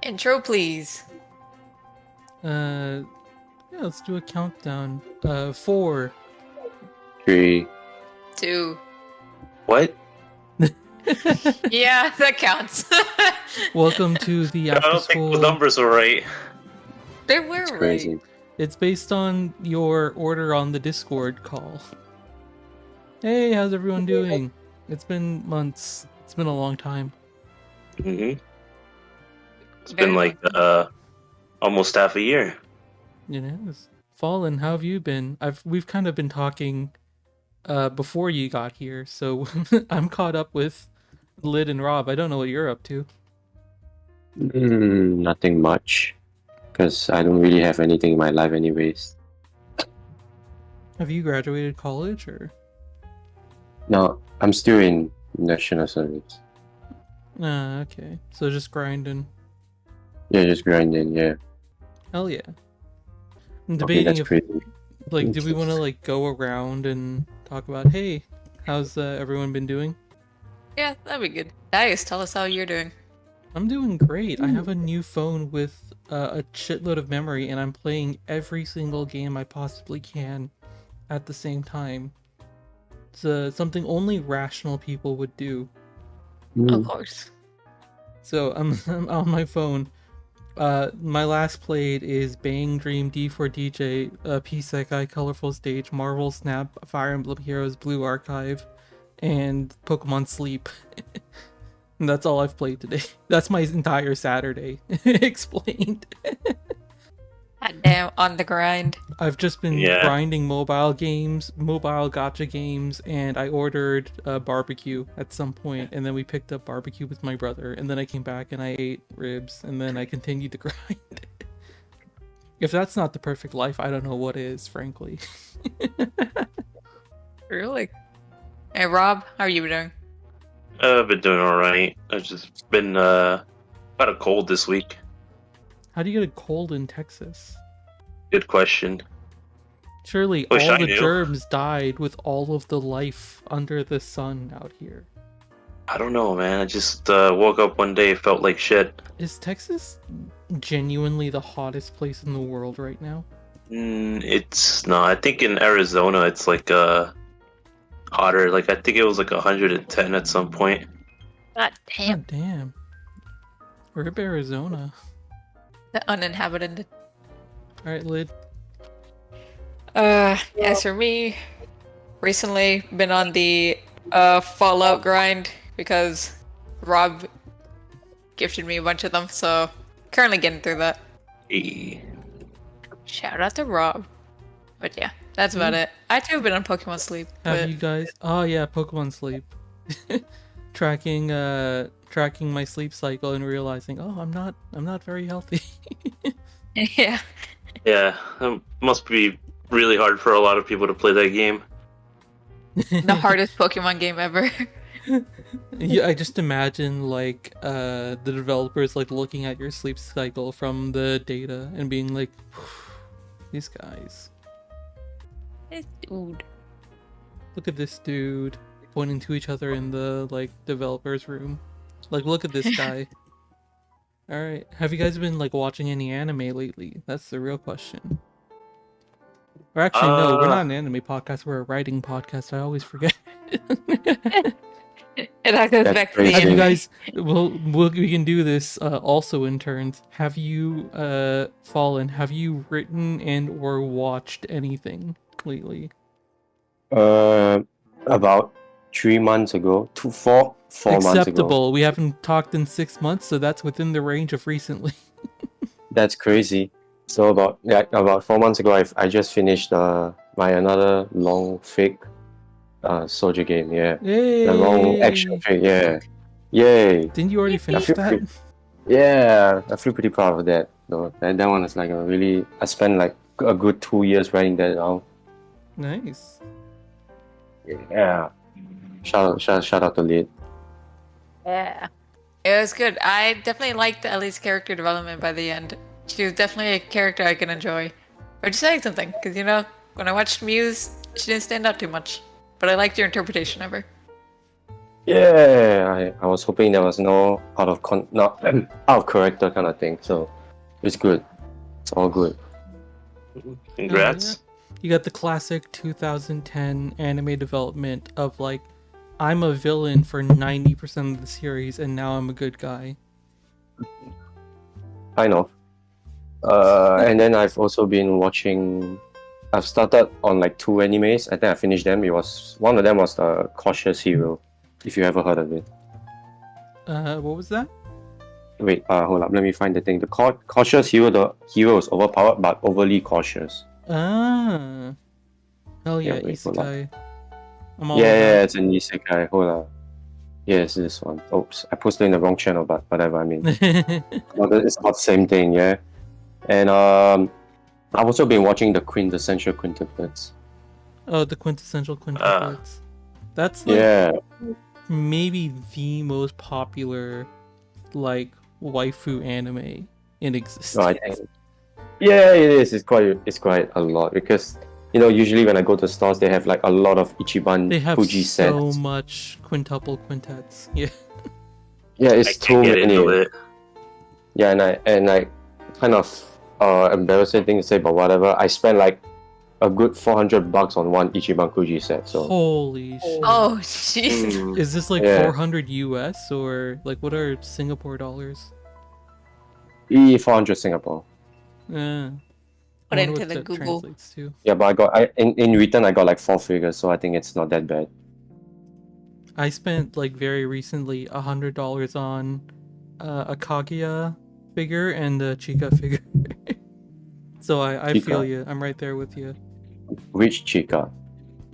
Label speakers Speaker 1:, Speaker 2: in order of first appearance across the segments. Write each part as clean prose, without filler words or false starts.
Speaker 1: Intro, please.
Speaker 2: Yeah, let's do a countdown. 4.
Speaker 3: 3.
Speaker 1: 2.
Speaker 3: What?
Speaker 1: Yeah, that counts.
Speaker 2: Welcome to the
Speaker 4: I
Speaker 2: after
Speaker 4: don't think
Speaker 2: school.
Speaker 4: the numbers are right.
Speaker 1: They were
Speaker 3: It's
Speaker 1: right.
Speaker 3: crazy.
Speaker 2: It's based on your order on the Discord call. Hey, how's everyone doing? It's been months. It's been a long time.
Speaker 4: Mm-hmm. It's
Speaker 1: Very
Speaker 4: been like almost half a year.
Speaker 2: It is. Fallen, how have you been? We've kind of been talking before you got here, so I'm caught up with Lid and Rob. I don't know what you're up to.
Speaker 3: Nothing much. Because I don't really have anything in my life anyways.
Speaker 2: Have you graduated college or?
Speaker 3: No, I'm still in national service.
Speaker 2: Okay. So just grinding.
Speaker 3: Yeah, just grinding, yeah.
Speaker 2: Hell yeah. I'm
Speaker 3: Okay,
Speaker 2: debating
Speaker 3: that's
Speaker 2: if,
Speaker 3: crazy.
Speaker 2: like, do we want to, like, go around and talk about, hey, how's everyone been doing?
Speaker 1: Yeah, that'd be good. Dias, tell us how you're doing.
Speaker 2: I'm doing great. I have a new phone with a shitload of memory, and I'm playing every single game I possibly can at the same time. It's something only rational people would do.
Speaker 1: Of course.
Speaker 2: So I'm on my phone. My last played is Bang Dream, D4DJ, P-Sekai, Colorful Stage, Marvel Snap, Fire Emblem Heroes, Blue Archive, and Pokemon Sleep. And that's all I've played today. That's my entire Saturday explained.
Speaker 1: Goddamn, on the grind.
Speaker 2: I've just been
Speaker 4: Yeah.
Speaker 2: grinding mobile games, mobile gacha games, and I ordered barbecue at some point, and then we picked up barbecue with my brother, and then I came back and I ate ribs, and then I continued to grind. If that's not the perfect life, I don't know what is, frankly.
Speaker 1: Really? Hey, Rob, how are you doing?
Speaker 4: I've been doing alright. I've just been got a cold this week.
Speaker 2: How do you get a cold in Texas?
Speaker 4: Good question.
Speaker 2: Surely
Speaker 4: Wish
Speaker 2: all
Speaker 4: I
Speaker 2: the
Speaker 4: knew.
Speaker 2: germs died with all of the life under the sun out here.
Speaker 4: I don't know, man. I just woke up one day, felt like shit.
Speaker 2: Is Texas genuinely the hottest place in the world right now?
Speaker 4: It's not. I think in Arizona it's like hotter. Like I think it was like 110 at some point.
Speaker 1: God damn.
Speaker 2: God damn. Rip Arizona.
Speaker 1: The uninhabited.
Speaker 2: Alright, Lid.
Speaker 1: As for me, recently been on the Fallout grind because Rob gifted me a bunch of them, so currently getting through that.
Speaker 4: Eh.
Speaker 1: Shout out to Rob. But yeah, that's about it. I too have been on Pokemon Sleep.
Speaker 2: Have
Speaker 1: But
Speaker 2: you guys Oh yeah, Pokemon Sleep. tracking my sleep cycle and realizing, oh, I'm not very healthy.
Speaker 1: yeah.
Speaker 4: Yeah, it must be really hard for a lot of people to play that game.
Speaker 1: The hardest Pokemon game ever.
Speaker 2: Yeah, I just imagine like the developers like looking at your sleep cycle from the data and being like, these guys,
Speaker 1: Dude.
Speaker 2: look at this dude, pointing to each other in the like developers room, like look at this guy. All right, have you guys been like watching any anime lately? That's the real question. Or actually, no, we're not an anime podcast. We're a writing podcast. I always forget.
Speaker 1: It all goes
Speaker 3: That's
Speaker 1: back to the
Speaker 3: crazy.
Speaker 2: Have you
Speaker 1: anime.
Speaker 2: guys? We can do this also in turns. Have you Fallen? Have you written and or watched anything lately?
Speaker 3: About 3 months ago, 4 months ago.
Speaker 2: Acceptable. We haven't talked in 6 months, so that's within the range of recently.
Speaker 3: That's crazy. So about 4 months ago, I just finished my another long fake soldier game. Yeah,
Speaker 2: Yay!
Speaker 3: the long action fake. Yeah, yay.
Speaker 2: Didn't you already finish
Speaker 3: feel
Speaker 2: that?
Speaker 3: pretty- Yeah, I feel pretty proud of that though. That one is like I spent like a good 2 years writing that out.
Speaker 2: Nice.
Speaker 3: Yeah. Shout out to Lid.
Speaker 1: Yeah. It was good. I definitely liked Ellie's character development by the end. She was definitely a character I can enjoy. Or just saying something, because you know, when I watched Muse, she didn't stand out too much. But I liked your interpretation of her.
Speaker 3: Yeah, I was hoping there was no not out of character kind of thing. So it's good. It's all good.
Speaker 4: Congrats.
Speaker 2: You got the classic 2010 anime development of like, I'm a villain for 90% of the series, and now I'm a good guy.
Speaker 3: Kind of. And then I've also been watching. I've started on like 2 animes. I think I finished them. It was one of them was the Cautious Hero, if you ever heard of it.
Speaker 2: What was that?
Speaker 3: Wait, hold up. Let me find the thing. The Cautious Hero. The hero is overpowered but overly cautious.
Speaker 2: Ah, hell yeah,
Speaker 3: Wait, hold up.
Speaker 2: isekai. I'm all
Speaker 3: Yeah, it's an isekai. Hold up. Yes, this one. Oops, I posted in the wrong channel, but whatever. I mean,
Speaker 2: about.
Speaker 3: it's about the same thing, yeah. And I've also been watching the Quintessential Quintuplets.
Speaker 2: Oh, the quintessential quintuplets. That's like
Speaker 3: Yeah,
Speaker 2: maybe the most popular like waifu anime in existence.
Speaker 3: no, I think. Yeah, it is. It's quite a lot because usually when I go to stores, they have like a lot of Ichiban
Speaker 2: They have
Speaker 3: Fuji
Speaker 2: so
Speaker 3: sets.
Speaker 2: much quintuple quintets. Yeah.
Speaker 3: Yeah,
Speaker 4: I
Speaker 3: it's too
Speaker 4: can't get
Speaker 3: many.
Speaker 4: into it.
Speaker 3: Yeah, and I kind of embarrassing thing to say, but whatever. I spent like a good $400 on one Ichiban Fuji set. So
Speaker 2: Holy shit.
Speaker 1: Oh, jeez.
Speaker 2: Is this like
Speaker 3: Yeah.
Speaker 2: 400 US or like what are Singapore dollars?
Speaker 3: 400 Singapore.
Speaker 2: I
Speaker 1: Put
Speaker 2: wonder
Speaker 1: into
Speaker 2: what
Speaker 1: the
Speaker 2: that
Speaker 1: Google.
Speaker 2: translates to.
Speaker 3: Yeah, but in return I got like 4 figures, so I think it's not that bad.
Speaker 2: I spent like very recently $100 on a Kaguya figure and a Chica figure. So I
Speaker 3: Chica?
Speaker 2: feel you. I'm right there with you.
Speaker 3: Which Chica?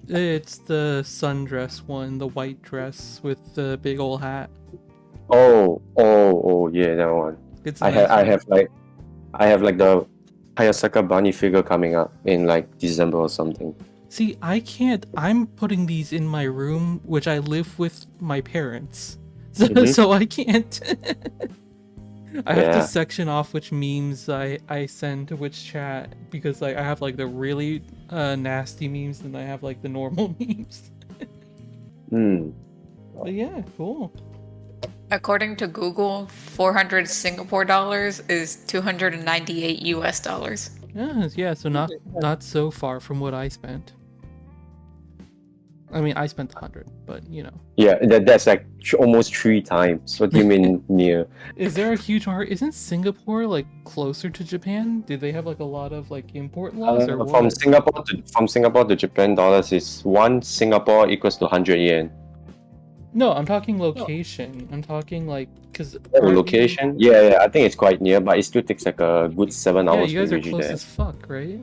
Speaker 2: It's the sundress one, the white dress with the big old hat.
Speaker 3: Oh, yeah, that one.
Speaker 2: It's
Speaker 3: I have like the Hayasaka Bunny figure coming up in like December or something.
Speaker 2: See, I can't. I'm putting these in my room, which I live with my parents, so,
Speaker 3: Mhm.
Speaker 2: so I can't. I have to
Speaker 3: Yeah.
Speaker 2: section off which memes I send to which chat because like I have like the really nasty memes and I have like the normal memes.
Speaker 3: Hmm.
Speaker 2: But yeah, cool.
Speaker 1: According to Google, 400 Singapore dollars is 298 US dollars.
Speaker 2: Yeah, so not so far from what I spent. I mean, I spent 100, but you know.
Speaker 3: Yeah, that's like almost 3 times. What do you mean near?
Speaker 2: Is there a huge market? Isn't Singapore like closer to Japan? Did they have like a lot of like import laws or
Speaker 3: From
Speaker 2: what?
Speaker 3: Singapore to Japan dollars is 1 Singapore equals to 100 yen.
Speaker 2: No, I'm talking location. I'm talking like because
Speaker 3: Location? Yeah, I think it's quite near, but it still takes like a good 7
Speaker 2: Yeah,
Speaker 3: hours
Speaker 2: you guys
Speaker 3: to
Speaker 2: are
Speaker 3: reach
Speaker 2: close
Speaker 3: there.
Speaker 2: as fuck, right?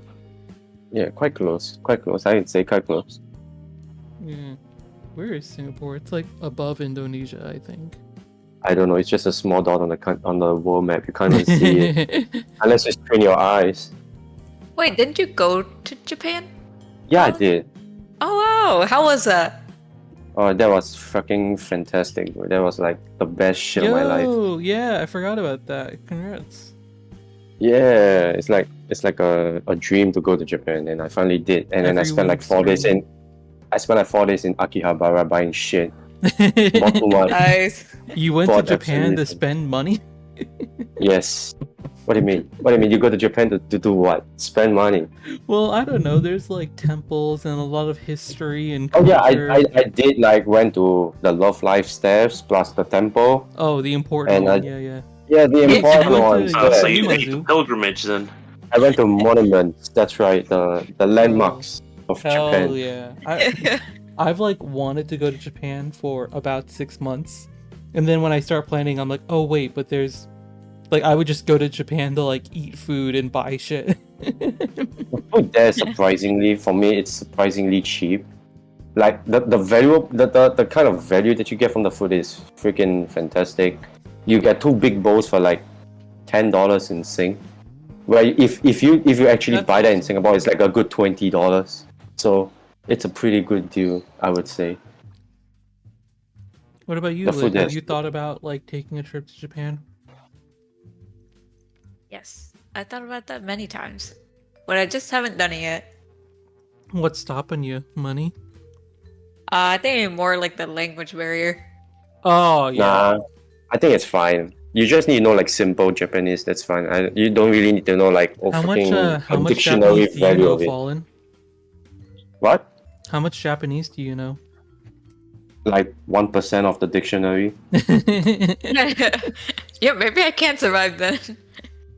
Speaker 3: Yeah, quite close. I'd say quite close.
Speaker 2: Yeah. Where is Singapore? It's like above Indonesia, I think.
Speaker 3: I don't know. It's just a small dot on the world map. You can't even see it unless you strain your eyes.
Speaker 1: Wait, didn't you go to Japan?
Speaker 3: Yeah, I
Speaker 1: Oh.
Speaker 3: did.
Speaker 1: Oh wow, how was that?
Speaker 3: Oh, that was fucking fantastic, bro. That was like the best shit of my life.
Speaker 2: Yo, yeah, I forgot about that. Congrats.
Speaker 3: Yeah, it's like a dream to go to Japan, and I finally did. And then I spent like
Speaker 2: Everyone's
Speaker 3: 4 days in. I spent like 4 days in Akihabara buying shit. Bought too much.
Speaker 1: Nice.
Speaker 2: You went to
Speaker 3: Bought
Speaker 2: Japan to
Speaker 3: absolutely-
Speaker 2: spend money?
Speaker 3: Yes. What do you mean? What do you mean? You go to Japan to do what? Spend money.
Speaker 2: Well, I don't know. There's like temples and a lot of history and
Speaker 3: Oh
Speaker 2: culture.
Speaker 3: yeah, I did like went to the Love Life Steps plus the temple.
Speaker 2: Oh, the important
Speaker 3: And
Speaker 2: one.
Speaker 3: I-
Speaker 2: Yeah.
Speaker 3: Yeah, the
Speaker 1: Yeah,
Speaker 3: important
Speaker 2: you went
Speaker 3: ones.
Speaker 2: to-
Speaker 3: Yeah.
Speaker 4: So you
Speaker 2: Yuma
Speaker 4: did the
Speaker 2: Zoo.
Speaker 4: pilgrimage then?
Speaker 3: I went to monuments. That's right. The landmarks of
Speaker 2: Hell
Speaker 3: Japan.
Speaker 2: yeah. I've like wanted to go to Japan for about 6 months. And then when I start planning, I'm like, oh wait, but there's like I would just go to Japan to like eat food and buy shit.
Speaker 3: The food there surprisingly, for me, it's surprisingly cheap. Like the value, the kind of value that you get from the food is freaking fantastic. You get 2 big bowls for like $10 in Sing. Where if you actually
Speaker 2: That's
Speaker 3: buy that in
Speaker 2: awesome.
Speaker 3: Singapore, it's like a good $20. So it's a pretty good deal, I would say.
Speaker 2: What about you?
Speaker 3: The food
Speaker 2: Like, have
Speaker 3: is-
Speaker 2: you thought about like taking a trip to Japan?
Speaker 1: Yes, I thought about that many times, but I just haven't done it yet.
Speaker 2: What's stopping you? Money?
Speaker 1: I think more like the language barrier.
Speaker 2: Oh yeah.
Speaker 3: Nah, I think it's fine. You just need to know like simple Japanese. That's fine. You don't really need to know like
Speaker 2: How much
Speaker 3: a dictionary
Speaker 2: Japanese do you
Speaker 3: value
Speaker 2: know,
Speaker 3: of it.
Speaker 2: Fallen?
Speaker 3: What?
Speaker 2: How much Japanese do you know?
Speaker 3: Like 1% of the dictionary.
Speaker 1: Yeah, maybe I can't survive then.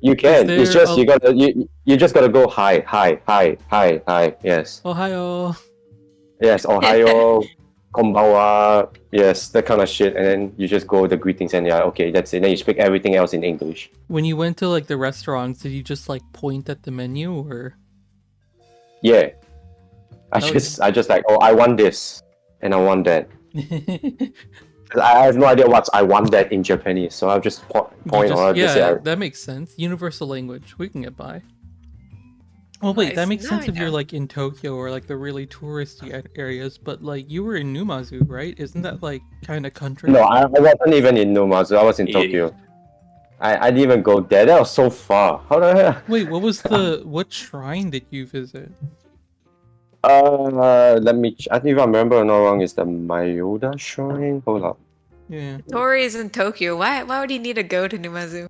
Speaker 3: You can. It's
Speaker 2: there
Speaker 3: just you just gotta go hi, hi, hi, hi, hi. Yes.
Speaker 2: Ohio.
Speaker 3: Yes, Ohio, konbanwa, yes, that kind of shit, and then you just go the greetings and yeah, okay, that's it. Then you speak everything else in English.
Speaker 2: When you went to like the restaurants, did you just like point at the menu or?
Speaker 3: Yeah, I
Speaker 2: Oh,
Speaker 3: just like, oh, I want this and I want that.
Speaker 2: you
Speaker 3: I have no idea what I want that in Japanese, so I'll just point
Speaker 2: just
Speaker 3: or I'll just say,
Speaker 2: that makes sense. Universal language, we can get by. Oh wait, that
Speaker 1: Nice.
Speaker 2: makes
Speaker 1: Now
Speaker 2: sense
Speaker 1: I
Speaker 2: if you're
Speaker 1: know.
Speaker 2: like in Tokyo or like the really touristy areas, but like you were in Numazu, right? Isn't that like kind of country?
Speaker 3: no, I wasn't even in Numazu. I was in
Speaker 4: Yeah.
Speaker 3: Tokyo. I didn't even go there. That was so far. How the hell?
Speaker 2: Wait, what shrine did you visit?
Speaker 3: Let me. I think if I remember not wrong, it's the Mayoda Shrine. Hold up.
Speaker 2: Yeah.
Speaker 1: Tori is in Tokyo. Why would he need to go to Numazu?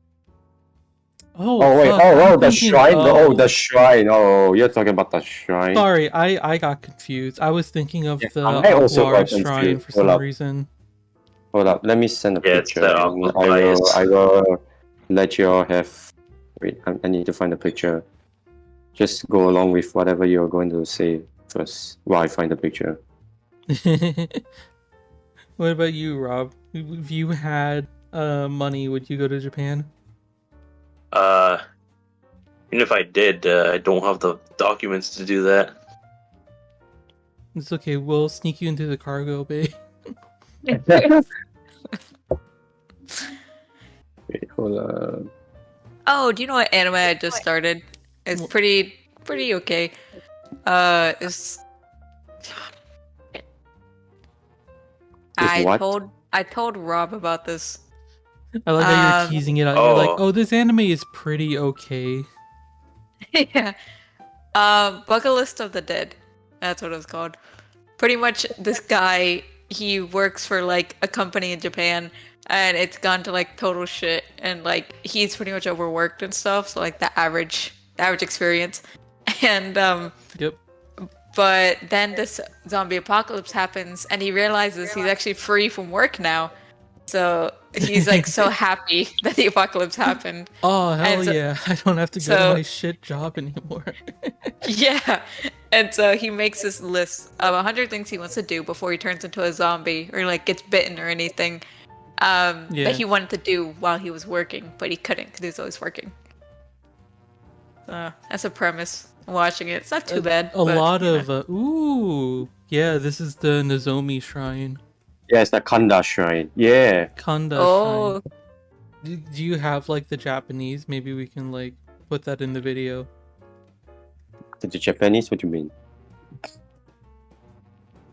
Speaker 2: Oh,
Speaker 3: Oh wait,
Speaker 2: fuck,
Speaker 3: oh,
Speaker 2: I'm
Speaker 3: the
Speaker 2: thinking-
Speaker 3: shrine. Oh, the shrine. Oh, you're talking about the shrine.
Speaker 2: Sorry, I got confused. I was thinking of
Speaker 3: Yeah,
Speaker 2: the
Speaker 3: I also got
Speaker 2: Aqours shrine
Speaker 3: confused.
Speaker 2: for
Speaker 3: Hold
Speaker 2: some
Speaker 3: up.
Speaker 2: reason.
Speaker 3: Hold up. Let me send a
Speaker 4: Yeah, it's
Speaker 3: picture.
Speaker 4: the
Speaker 3: and
Speaker 4: Aqua
Speaker 3: I will let you all have. Wait, I need to find the picture. Just go along with whatever you're going to say first while I find the picture.
Speaker 2: What about you, Rob? If you had money, would you go to Japan?
Speaker 4: Even if I did, I don't have the documents to do that.
Speaker 2: It's okay. We'll sneak you into the cargo bay.
Speaker 3: Wait, hold up.
Speaker 1: Oh, do you know what anime I just started? It's pretty okay. It's
Speaker 3: what?
Speaker 1: I told Rob about this.
Speaker 2: I like how you're teasing it out. You're like,
Speaker 4: Oh.
Speaker 2: oh, this anime is pretty okay.
Speaker 1: Yeah. Bucket List of the Dead. That's what it's called. Pretty much this guy, he works for like a company in Japan and it's gone to like total shit and like he's pretty much overworked and stuff, so like the average experience. And
Speaker 2: Yep.
Speaker 1: but then this zombie apocalypse happens and he realizes he's actually free from work now. So he's like so happy that the apocalypse happened.
Speaker 2: Oh, hell
Speaker 1: And so-
Speaker 2: yeah. I don't have to go to
Speaker 1: so-
Speaker 2: my shit job anymore.
Speaker 1: Yeah. And so he makes this list of 100 things he wants to do before he turns into a zombie or like gets bitten or anything
Speaker 2: Yeah.
Speaker 1: that he wanted to do while he was working, but he couldn't because he was always working. That's a premise. Watching it, it's not too bad.
Speaker 2: A
Speaker 1: but,
Speaker 2: lot
Speaker 1: you know.
Speaker 2: of, ooh. Yeah, this is the Nozomi shrine.
Speaker 3: Yeah, it's the Kanda Shrine. Yeah.
Speaker 2: Kanda
Speaker 1: Oh,
Speaker 2: shrine. Do you have like the Japanese? Maybe we can like put that in the video.
Speaker 3: The Japanese? What do you mean?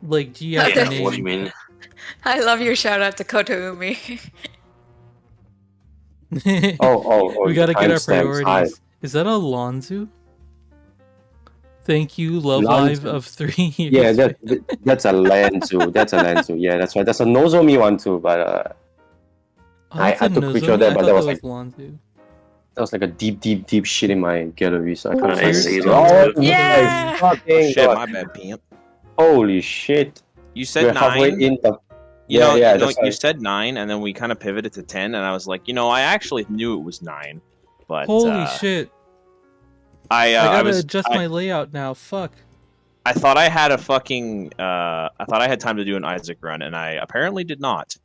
Speaker 2: Like, do you have
Speaker 1: Yeah,
Speaker 2: the name?
Speaker 4: What do you mean?
Speaker 1: I love your shout out to Kotoumi.
Speaker 3: Oh,
Speaker 2: We gotta get our
Speaker 3: timestamps.
Speaker 2: priorities. Is that a Lonzu? Thank you, Love Live
Speaker 3: Lonzu.
Speaker 2: of 3 years.
Speaker 3: Yeah, that's a Lanzu. That's a Lanzu. Yeah, that's right. That's a Nozomi one too, but
Speaker 2: Oh, that's
Speaker 3: I
Speaker 2: a
Speaker 3: took a picture of
Speaker 2: Nozomi?
Speaker 3: that,
Speaker 2: I
Speaker 3: but
Speaker 2: thought
Speaker 3: that was
Speaker 2: Lonzu.
Speaker 3: that was like a deep shit in my gallery, so I couldn't
Speaker 4: I
Speaker 3: find
Speaker 4: see
Speaker 3: it.
Speaker 4: that.
Speaker 3: Oh
Speaker 1: Yeah.
Speaker 3: my fucking
Speaker 5: Shit,
Speaker 3: god!
Speaker 5: my bad, pimp.
Speaker 3: Holy shit!
Speaker 5: You said
Speaker 3: We're halfway
Speaker 5: 9.
Speaker 3: in the.
Speaker 5: You
Speaker 3: Yeah,
Speaker 5: know,
Speaker 3: yeah,
Speaker 5: you, know
Speaker 3: that's
Speaker 5: you
Speaker 3: right.
Speaker 5: said 9, and then we kind of pivoted to 10, and I was like, I actually knew it was 9, but
Speaker 2: Holy shit.
Speaker 5: I
Speaker 2: gotta adjust my layout now. Fuck.
Speaker 5: I thought I had a fucking I thought I had time to do an Isaac run, and I apparently did not.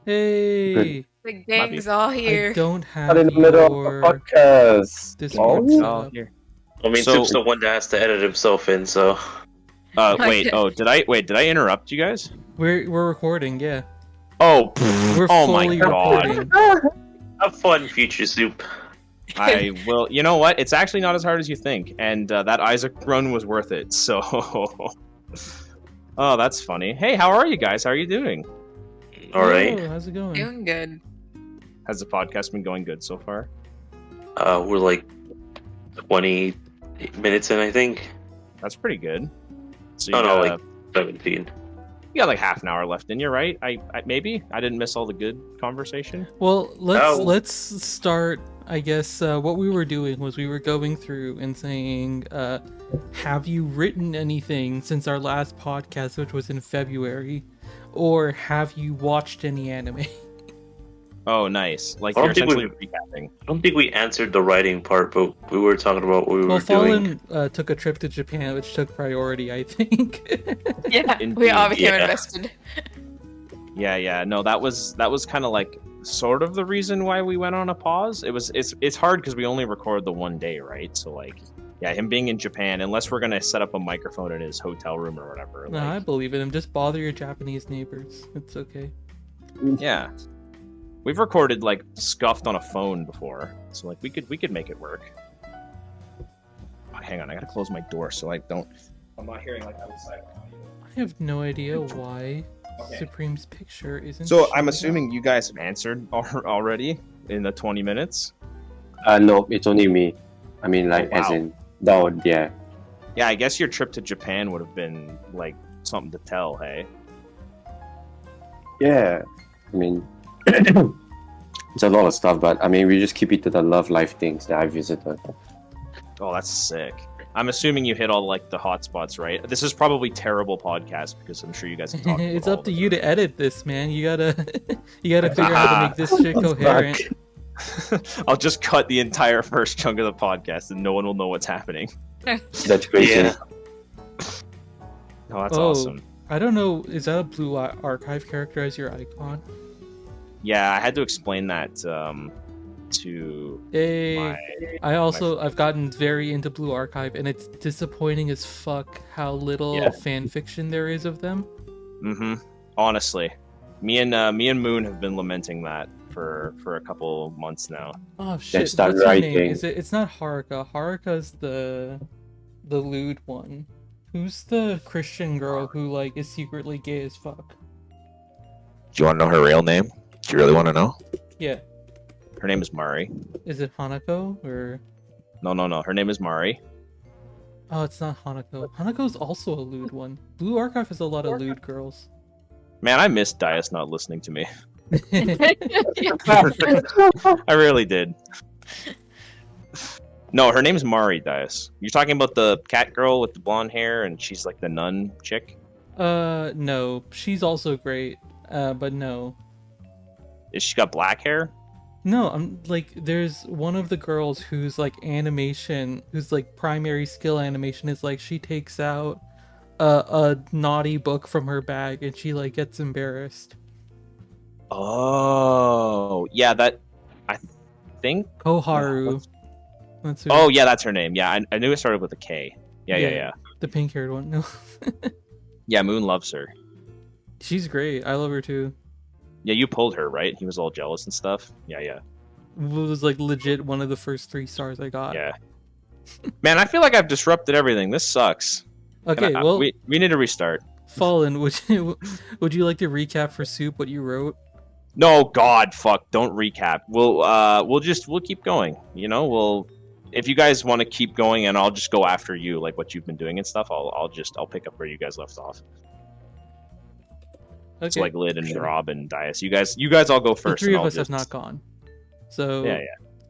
Speaker 2: Hey.
Speaker 1: The gang's all
Speaker 2: I
Speaker 1: here.
Speaker 2: don't
Speaker 3: Not
Speaker 2: have
Speaker 3: in the middle of the
Speaker 2: your
Speaker 3: podcast.
Speaker 2: Discord
Speaker 3: Oh,
Speaker 2: set
Speaker 5: Oh,
Speaker 2: up.
Speaker 5: here.
Speaker 4: I mean,
Speaker 5: So-
Speaker 4: Soup's the one that has to edit himself in, so.
Speaker 5: Wait. Oh, did I interrupt you guys?
Speaker 2: We're recording, yeah.
Speaker 5: Oh,
Speaker 2: We're
Speaker 5: oh my
Speaker 2: fully
Speaker 5: god.
Speaker 2: recording.
Speaker 4: Have fun, future Soup.
Speaker 5: I will. You know what? It's actually not as hard as you think, and that Isaac run was worth it. So, oh, that's funny. Hey, how are you guys? How are you doing?
Speaker 4: All right.
Speaker 2: Oh, how's it going?
Speaker 1: Doing good.
Speaker 5: Has the podcast been going good so far?
Speaker 4: We're like 20 minutes in, I think.
Speaker 5: That's pretty good. So you
Speaker 4: Oh no,
Speaker 5: gotta-
Speaker 4: like 17.
Speaker 5: You got like half an hour left in you, right? I maybe I didn't miss all the good conversation.
Speaker 2: Well,
Speaker 4: Oh.
Speaker 2: let's start. I guess what we were doing was we were going through and saying, have you written anything since our last podcast, which was in February, or have you watched any anime?
Speaker 5: Oh, nice. Like
Speaker 4: I
Speaker 5: you're
Speaker 4: don't think
Speaker 5: essentially recapping.
Speaker 4: I don't think we answered the writing part, but we were talking about what we
Speaker 2: Well,
Speaker 4: were doing.
Speaker 2: Fallen took a trip to Japan, which took priority, I think.
Speaker 1: Yeah, we
Speaker 5: Indeed,
Speaker 1: all became
Speaker 4: yeah.
Speaker 1: invested.
Speaker 5: Yeah. No, that was kind of like sort of the reason why we went on a pause. It's hard because we only record the one day, right? So like, yeah, him being in Japan, unless we're gonna set up a microphone in his hotel room or whatever.
Speaker 2: No, I
Speaker 5: Like,
Speaker 2: believe in him. Just bother your Japanese neighbors. It's okay.
Speaker 5: yeah, we've recorded like scuffed on a phone before, so like we could make it work. Oh, hang on, I gotta close my door so I'm not hearing like outside.
Speaker 2: I have no idea why
Speaker 5: Okay.
Speaker 2: Supreme's picture isn't.
Speaker 5: So I'm
Speaker 2: showing
Speaker 5: assuming
Speaker 2: up.
Speaker 5: you guys have answered already in the 20 minutes.
Speaker 3: No, it's only me. I mean, like,
Speaker 5: Oh, wow.
Speaker 3: as in, no, yeah.
Speaker 5: Yeah, I guess your trip to Japan would have been like something to tell. Hey.
Speaker 3: Yeah. I mean, it's a lot of stuff, but I mean, we just keep it to the love life things that I visited.
Speaker 5: Oh, that's sick. I'm assuming you hit all like the hot spots, right? This is probably terrible podcast because I'm sure you guys have talked about
Speaker 2: It's
Speaker 5: all
Speaker 2: up to
Speaker 5: of
Speaker 2: you to edit this, man. You gotta figure out how to make this shit coherent.
Speaker 5: it. I'll just cut the entire first chunk of the podcast and no one will know what's happening.
Speaker 3: That's crazy.
Speaker 4: Yeah.
Speaker 5: Oh, that's
Speaker 2: Oh.
Speaker 5: awesome.
Speaker 2: I don't know. Is that a blue archive character as your icon?
Speaker 5: Yeah, I had to explain that to
Speaker 2: Hey,
Speaker 5: my.
Speaker 2: I've gotten very into Blue Archive, and it's disappointing as fuck how little
Speaker 5: Yeah.
Speaker 2: fan fiction there is of them.
Speaker 5: Mm-hmm. Honestly, me and Moon have been lamenting that for a couple months now.
Speaker 2: Oh shit!
Speaker 3: start
Speaker 2: What's her name?
Speaker 3: writing.
Speaker 2: Is it? It's not Haruka. Haruka's the lewd one. Who's the Christian girl who like is secretly gay as fuck?
Speaker 6: Do you want to know her real name? Do you really want to know?
Speaker 2: Yeah.
Speaker 5: Her name is Mari.
Speaker 2: Is it Hanako or?
Speaker 5: No. Her name is Mari.
Speaker 2: Oh, it's not Hanako. Hanako's also a lewd one. Blue Archive has a lot of lewd girls.
Speaker 5: Man, I missed Dias not listening to me. I really did. No, her name's Mari, Dias. You're talking about the cat girl with the blonde hair and she's like the nun chick?
Speaker 2: No. She's also great. But no.
Speaker 5: Is she got black hair?
Speaker 2: No, I'm like, there's one of the girls who's like animation, whose like primary skill animation is like she takes out a naughty book from her bag and she like gets embarrassed.
Speaker 5: Oh, yeah, that I think.
Speaker 2: Koharu. That's who.
Speaker 5: Oh, yeah, that's her name. Yeah, I knew it started with a K. Yeah.
Speaker 2: The pink haired one. No.
Speaker 5: Yeah, Moon loves her.
Speaker 2: She's great. I love her too.
Speaker 5: Yeah, you pulled her, right? He was all jealous and stuff. Yeah.
Speaker 2: It was like legit one of the first 3 stars I got.
Speaker 5: Yeah. Man, I feel like I've disrupted everything. This sucks.
Speaker 2: Okay, well,
Speaker 5: we need to restart.
Speaker 2: Fallen, would you like to recap for Soup what you wrote?
Speaker 5: No, God, fuck! Don't recap. We'll keep going. You know, if you guys want to keep going, and I'll just go after you, like what you've been doing and stuff. I'll pick up where you guys left off.
Speaker 2: Okay.
Speaker 5: So like Lid and Rob and Dias. You guys all go
Speaker 2: the
Speaker 5: first.
Speaker 2: 3
Speaker 5: and
Speaker 2: of
Speaker 5: I'll
Speaker 2: us have
Speaker 5: just-
Speaker 2: not gone. So
Speaker 5: Yeah.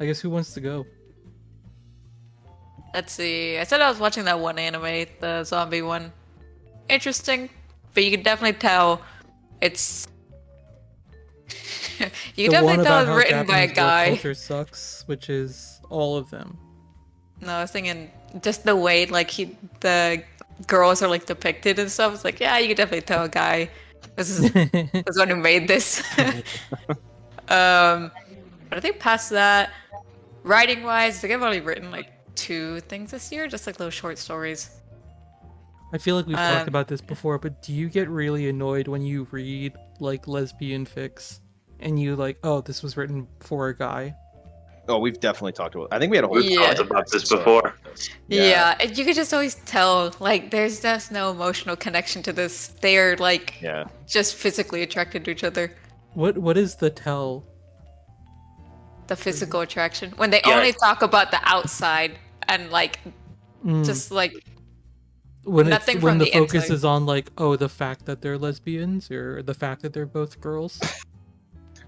Speaker 2: I guess who wants to go?
Speaker 1: Let's see. I said I was watching that one anime, the zombie one. Interesting, but you can definitely tell it's. You
Speaker 2: The
Speaker 1: can
Speaker 2: one
Speaker 1: definitely tell
Speaker 2: about
Speaker 1: it's
Speaker 2: how
Speaker 1: written by a
Speaker 2: Japanese work
Speaker 1: guy.
Speaker 2: culture sucks, which is all of them.
Speaker 1: No, I was thinking just the way the girls are like depicted and stuff. It's like, yeah, you can definitely tell a guy this is the one who made this. But I think past that, writing wise, I think I've only written like 2 things this year, just like little short stories.
Speaker 2: I feel like we've talked
Speaker 1: Um,
Speaker 2: about this before, but do you get really annoyed when you read like lesbian fics and you like, oh, this was written for a guy?
Speaker 5: Oh, we've definitely talked about. I think we had a whole.
Speaker 4: We've
Speaker 1: Yeah.
Speaker 4: talked about this before.
Speaker 1: Yeah, and you could just always tell, like, there's just no emotional connection to this. They are like
Speaker 5: Yeah.
Speaker 1: just physically attracted to each other.
Speaker 2: What is the tell?
Speaker 1: The physical attraction. When they
Speaker 4: Yeah.
Speaker 1: only talk about the outside and like
Speaker 2: Mm.
Speaker 1: just like
Speaker 2: when
Speaker 1: Nothing
Speaker 2: it's when
Speaker 1: from
Speaker 2: the
Speaker 1: the
Speaker 2: focus
Speaker 1: inside.
Speaker 2: is on like, oh, the fact that they're lesbians or the fact that they're both girls.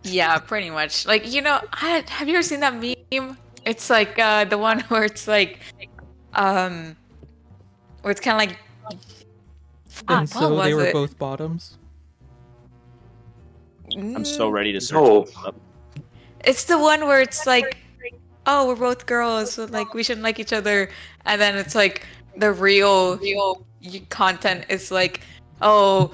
Speaker 1: Yeah, pretty much. Like, have you ever seen that meme? It's like the one where it's like um where it's kind of like
Speaker 2: And
Speaker 1: what
Speaker 2: so they
Speaker 1: was
Speaker 2: were
Speaker 1: it?
Speaker 2: both bottoms.
Speaker 5: I'm so
Speaker 1: Mm,
Speaker 5: ready to search
Speaker 4: No.
Speaker 5: this up.
Speaker 1: it's the one where it's like, oh, we're both girls, so like we shouldn't like each other, and then it's like the real content is like, oh,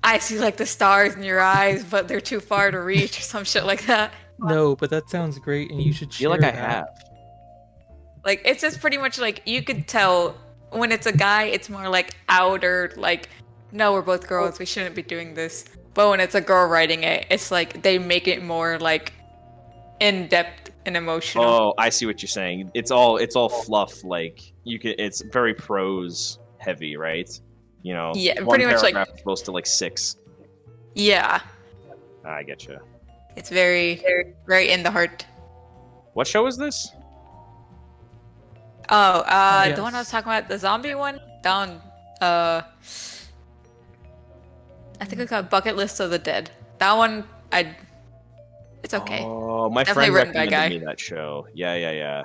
Speaker 1: I see like the stars in your eyes, but they're too far to reach, or some shit like that.
Speaker 2: No, but that sounds great, and you should
Speaker 5: I feel
Speaker 2: share
Speaker 5: like I
Speaker 2: that.
Speaker 5: have.
Speaker 1: Like it's just pretty much like you could tell when it's a guy, it's more like outer, like, no, we're both girls, we shouldn't be doing this. But when it's a girl writing it, it's like they make it more like in depth and emotional.
Speaker 5: Oh, I see what you're saying. It's all fluff. Like you can. It's very prose heavy, right? You know,
Speaker 1: Yeah,
Speaker 5: one
Speaker 1: pretty much like,
Speaker 5: paragraph is supposed to like 6.
Speaker 1: yeah,
Speaker 5: I get you.
Speaker 1: it's very, very in the heart.
Speaker 5: What show is this?
Speaker 1: Oh, the
Speaker 2: Yes.
Speaker 1: one I was talking about, the zombie one, down, I think it's called Bucket List of the Dead. That one, it's okay.
Speaker 5: Oh, my
Speaker 1: Definitely
Speaker 5: friend
Speaker 1: written by a
Speaker 5: recommended
Speaker 1: guy.
Speaker 5: me that show. Yeah.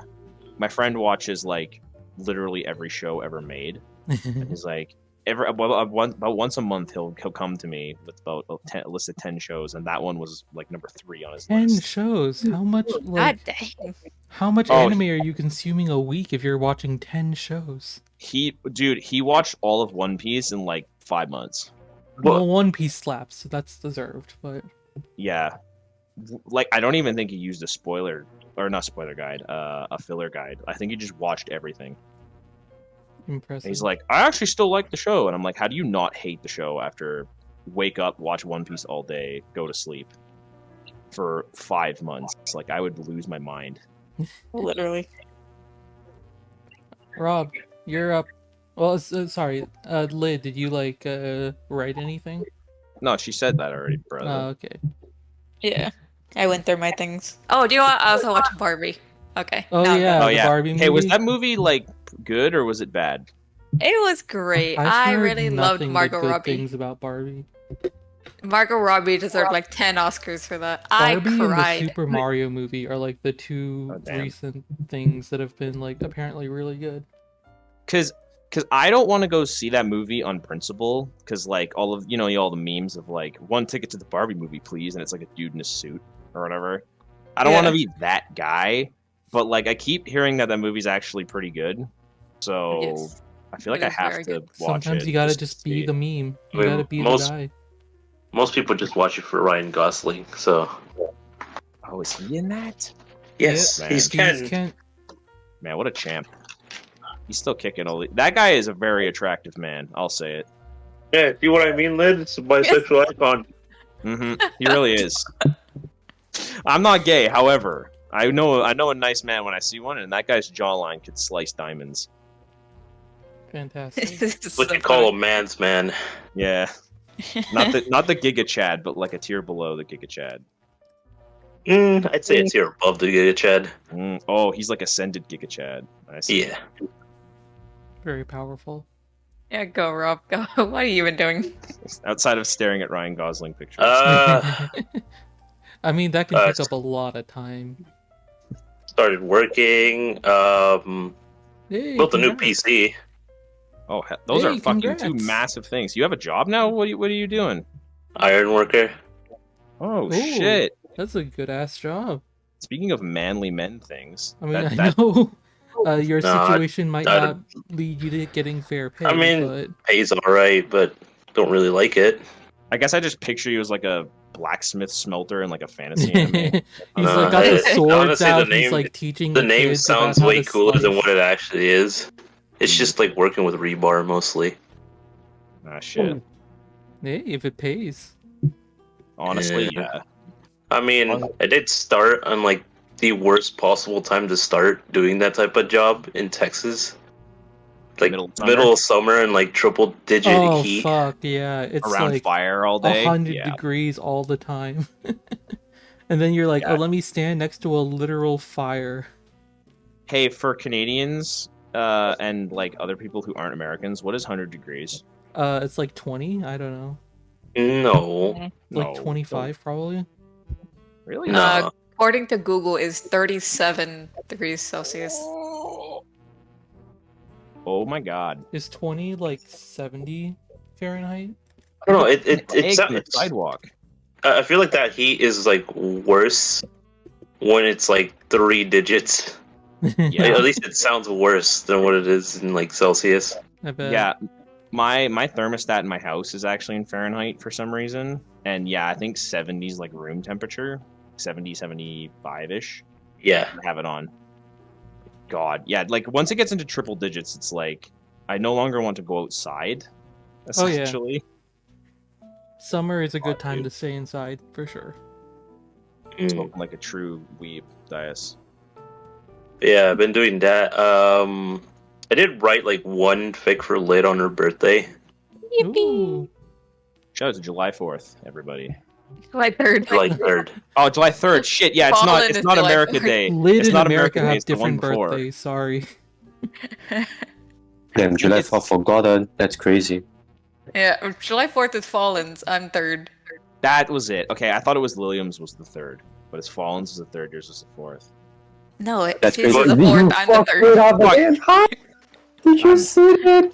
Speaker 5: My friend watches like literally every show ever made. And he's like, about once a month he'll come to me with about a list of 10 shows, and that one was like number 3 on his
Speaker 2: 10
Speaker 5: list.
Speaker 2: shows. How much
Speaker 1: God dang.
Speaker 2: how much
Speaker 5: Oh,
Speaker 2: anime are you consuming a week if you're watching 10 shows?
Speaker 5: He watched all of One Piece in like 5 months.
Speaker 2: Well, One Piece slaps, so that's deserved, but
Speaker 5: Yeah, like I don't even think he used a spoiler or not spoiler guide, a filler guide. I think he just watched everything.
Speaker 2: impressive.
Speaker 5: And he's like, I actually still like the show, and I'm like, how do you not hate the show after wake up, watch One Piece all day, go to sleep for 5 months? Like I would lose my mind.
Speaker 1: Literally.
Speaker 2: Rob, you're up. Well, sorry, Lid, did you like write anything?
Speaker 5: No, she said that already, brother.
Speaker 2: Okay.
Speaker 1: Yeah. I went through my things. Oh, do you know what? I also watched Barbie. Okay.
Speaker 2: Oh,
Speaker 1: now I'm
Speaker 2: yeah.
Speaker 1: done.
Speaker 2: the Barbie
Speaker 5: Hey, was
Speaker 2: movie?
Speaker 5: that movie like good or was it bad?
Speaker 1: It was great.
Speaker 2: I've
Speaker 1: I
Speaker 2: heard
Speaker 1: really loved
Speaker 2: nothing
Speaker 1: Margot
Speaker 2: but good
Speaker 1: Robbie.
Speaker 2: things about Barbie.
Speaker 1: Margot Robbie deserved like 10 Oscars for that.
Speaker 2: Barbie
Speaker 1: I
Speaker 2: and the
Speaker 1: cried.
Speaker 2: Super Mario movie are like the two
Speaker 5: Oh, damn.
Speaker 2: recent things that have been like apparently really good.
Speaker 5: Because I don't want to go see that movie on principle. Because like all of all the memes of like 1 ticket to the Barbie movie, please, and it's like a dude in a suit or whatever. I don't want to be that guy, but like I keep hearing that movie's actually pretty good. So
Speaker 1: Yes.
Speaker 5: I feel like
Speaker 1: It
Speaker 5: I
Speaker 1: is
Speaker 5: have
Speaker 1: very
Speaker 5: to
Speaker 1: good.
Speaker 5: watch
Speaker 2: Sometimes
Speaker 5: it.
Speaker 2: you gotta
Speaker 5: to
Speaker 2: just be
Speaker 5: see.
Speaker 2: the meme. You
Speaker 4: I mean,
Speaker 2: gotta be
Speaker 4: most-
Speaker 2: the guy.
Speaker 4: Most people just watch it for Ryan Gosling. So
Speaker 5: Oh, is he in that?
Speaker 4: yes,
Speaker 5: Yeah,
Speaker 4: he's
Speaker 5: man.
Speaker 2: He's
Speaker 4: Ken.
Speaker 5: Man, what a champ. He's still kicking all that guy is a very attractive man, I'll say it.
Speaker 4: Yeah, see what I mean, Lid? It's a bisexual icon.
Speaker 5: He really is. I'm not gay, however, I know a nice man when I see one, and that guy's jawline could slice diamonds.
Speaker 2: Fantastic.
Speaker 1: This is
Speaker 4: What
Speaker 1: so
Speaker 4: you call a
Speaker 1: funny.
Speaker 4: man's man.
Speaker 5: Yeah. Not the Giga Chad, but like a tier below the Giga Chad.
Speaker 4: I'd say it's here above the Giga Chad.
Speaker 5: Oh, he's like ascended Giga Chad. I see.
Speaker 4: Yeah.
Speaker 2: Very powerful.
Speaker 1: Yeah, go, Rob. Go. What are you even doing?
Speaker 5: Outside of staring at Ryan Gosling pictures.
Speaker 2: I mean, that can take up a lot of time.
Speaker 4: Started working.
Speaker 2: Hey,
Speaker 4: Built a new
Speaker 2: congrats.
Speaker 4: PC.
Speaker 5: Oh, those are
Speaker 2: Hey,
Speaker 5: fucking
Speaker 2: congrats.
Speaker 5: two massive things. You have a job now? What are you doing?
Speaker 4: Iron worker.
Speaker 5: Oh
Speaker 2: Ooh.
Speaker 5: shit!
Speaker 2: That's a good ass job.
Speaker 5: Speaking of manly men things,
Speaker 2: I mean,
Speaker 5: that-
Speaker 2: I know your
Speaker 4: No,
Speaker 2: situation might
Speaker 4: I-
Speaker 2: not lead you to getting fair pay,
Speaker 4: I mean,
Speaker 2: but
Speaker 4: pays alright, but don't really like it.
Speaker 5: I guess I just picture you as like a blacksmith smelter in like a fantasy anime.
Speaker 2: he's like got the
Speaker 4: Hey,
Speaker 2: swords
Speaker 4: honestly, the
Speaker 2: out. He's
Speaker 4: name-
Speaker 2: like teaching
Speaker 4: The name
Speaker 2: kids about
Speaker 4: sounds
Speaker 2: how
Speaker 4: way
Speaker 2: to
Speaker 4: cooler than
Speaker 2: slice.
Speaker 4: what it actually is. It's just like working with rebar mostly.
Speaker 5: Ah shit.
Speaker 2: Hey, if it pays.
Speaker 5: Honestly,
Speaker 4: Yeah.
Speaker 5: yeah.
Speaker 4: I mean, I did start on like the worst possible time to start doing that type of job in Texas. Like middle of summer and like triple digit
Speaker 2: Oh
Speaker 4: heat.
Speaker 2: fuck yeah! It's
Speaker 5: Around
Speaker 2: like
Speaker 5: fire all day.
Speaker 2: 100
Speaker 5: Yeah.
Speaker 2: degrees all the time, and then you're like,
Speaker 5: Yeah.
Speaker 2: oh, let me stand next to a literal fire.
Speaker 5: Hey, for Canadians, and like other people who aren't Americans, what is 100 degrees?
Speaker 2: It's like 20. I don't know.
Speaker 4: No.
Speaker 2: Like
Speaker 5: No.
Speaker 2: 25 probably.
Speaker 5: Really?
Speaker 4: No.
Speaker 1: According to Google, is 37 degrees Celsius.
Speaker 5: Oh my god.
Speaker 2: Is 20 like 70 Fahrenheit?
Speaker 4: I don't know. It
Speaker 5: Egg on the
Speaker 4: sounds.
Speaker 5: sidewalk.
Speaker 4: I feel like that heat is like worse when it's like 3 digits.
Speaker 5: Yeah.
Speaker 4: At least it sounds worse than what it is in like Celsius.
Speaker 2: I bet.
Speaker 5: Yeah. My thermostat in my house is actually in Fahrenheit for some reason. And yeah, I think 70 is like room temperature. 70, 75-ish.
Speaker 4: Yeah.
Speaker 5: I have it on. God. Yeah, like once it gets into triple digits, it's like I no longer want to go outside,
Speaker 2: Oh, yeah.
Speaker 5: essentially.
Speaker 2: Summer is a good
Speaker 5: Oh,
Speaker 2: time
Speaker 5: dude.
Speaker 2: to stay inside for sure.
Speaker 4: Mm.
Speaker 5: Smoking like a true weeb, Dias.
Speaker 4: Yeah, I've been doing that. I did write like one fic for Lit on her birthday.
Speaker 2: Ooh.
Speaker 5: Shout out to July 4th, everybody.
Speaker 1: July 3rd.
Speaker 4: July 3rd.
Speaker 5: Oh, July 3rd. Shit, yeah, it's
Speaker 1: Fallen
Speaker 5: not
Speaker 1: is
Speaker 5: July
Speaker 1: America
Speaker 5: 3rd. Day.
Speaker 2: Lit
Speaker 5: It's
Speaker 2: in
Speaker 5: not
Speaker 2: America
Speaker 5: Day,
Speaker 2: have
Speaker 5: it's the one
Speaker 2: different
Speaker 5: before.
Speaker 2: birthdays. Sorry.
Speaker 3: Damn, July
Speaker 5: It's-
Speaker 3: 4th forgotten. That's crazy.
Speaker 1: Yeah, July 4th is Fallen's. I'm 3rd.
Speaker 5: That was it. Okay, I thought it was Lilium's was the 3rd, but it's Fallen's is the 3rd, yours is the 4th.
Speaker 1: No,
Speaker 3: That's
Speaker 1: she's
Speaker 3: crazy.
Speaker 1: the 4th. I'm the 3rd.
Speaker 3: Did you see that?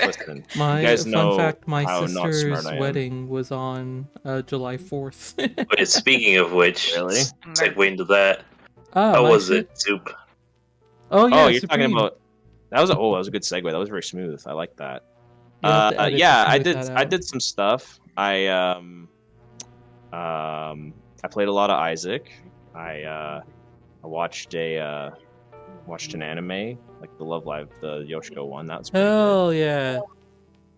Speaker 5: Listen,
Speaker 2: My
Speaker 5: you guys
Speaker 2: fun
Speaker 5: know
Speaker 2: fact: my
Speaker 5: how not
Speaker 2: sister's
Speaker 5: smart I am.
Speaker 2: wedding was on July 4th.
Speaker 4: Wait, speaking of which,
Speaker 5: Really?
Speaker 4: segue into that.
Speaker 2: Ah,
Speaker 4: How
Speaker 2: my
Speaker 4: was
Speaker 2: si-
Speaker 4: it, Soup?
Speaker 2: Oh yeah,
Speaker 5: Oh, you're
Speaker 2: Supreme.
Speaker 5: talking about that was a good segue. That was very smooth. I like that.
Speaker 2: You'll have to edit to
Speaker 5: Yeah, I
Speaker 2: smooth
Speaker 5: did.
Speaker 2: that
Speaker 5: I
Speaker 2: out.
Speaker 5: did some stuff. I played a lot of Isaac. I watched an anime like the Love Live, the Yoshiko one. That was pretty
Speaker 2: Hell yeah!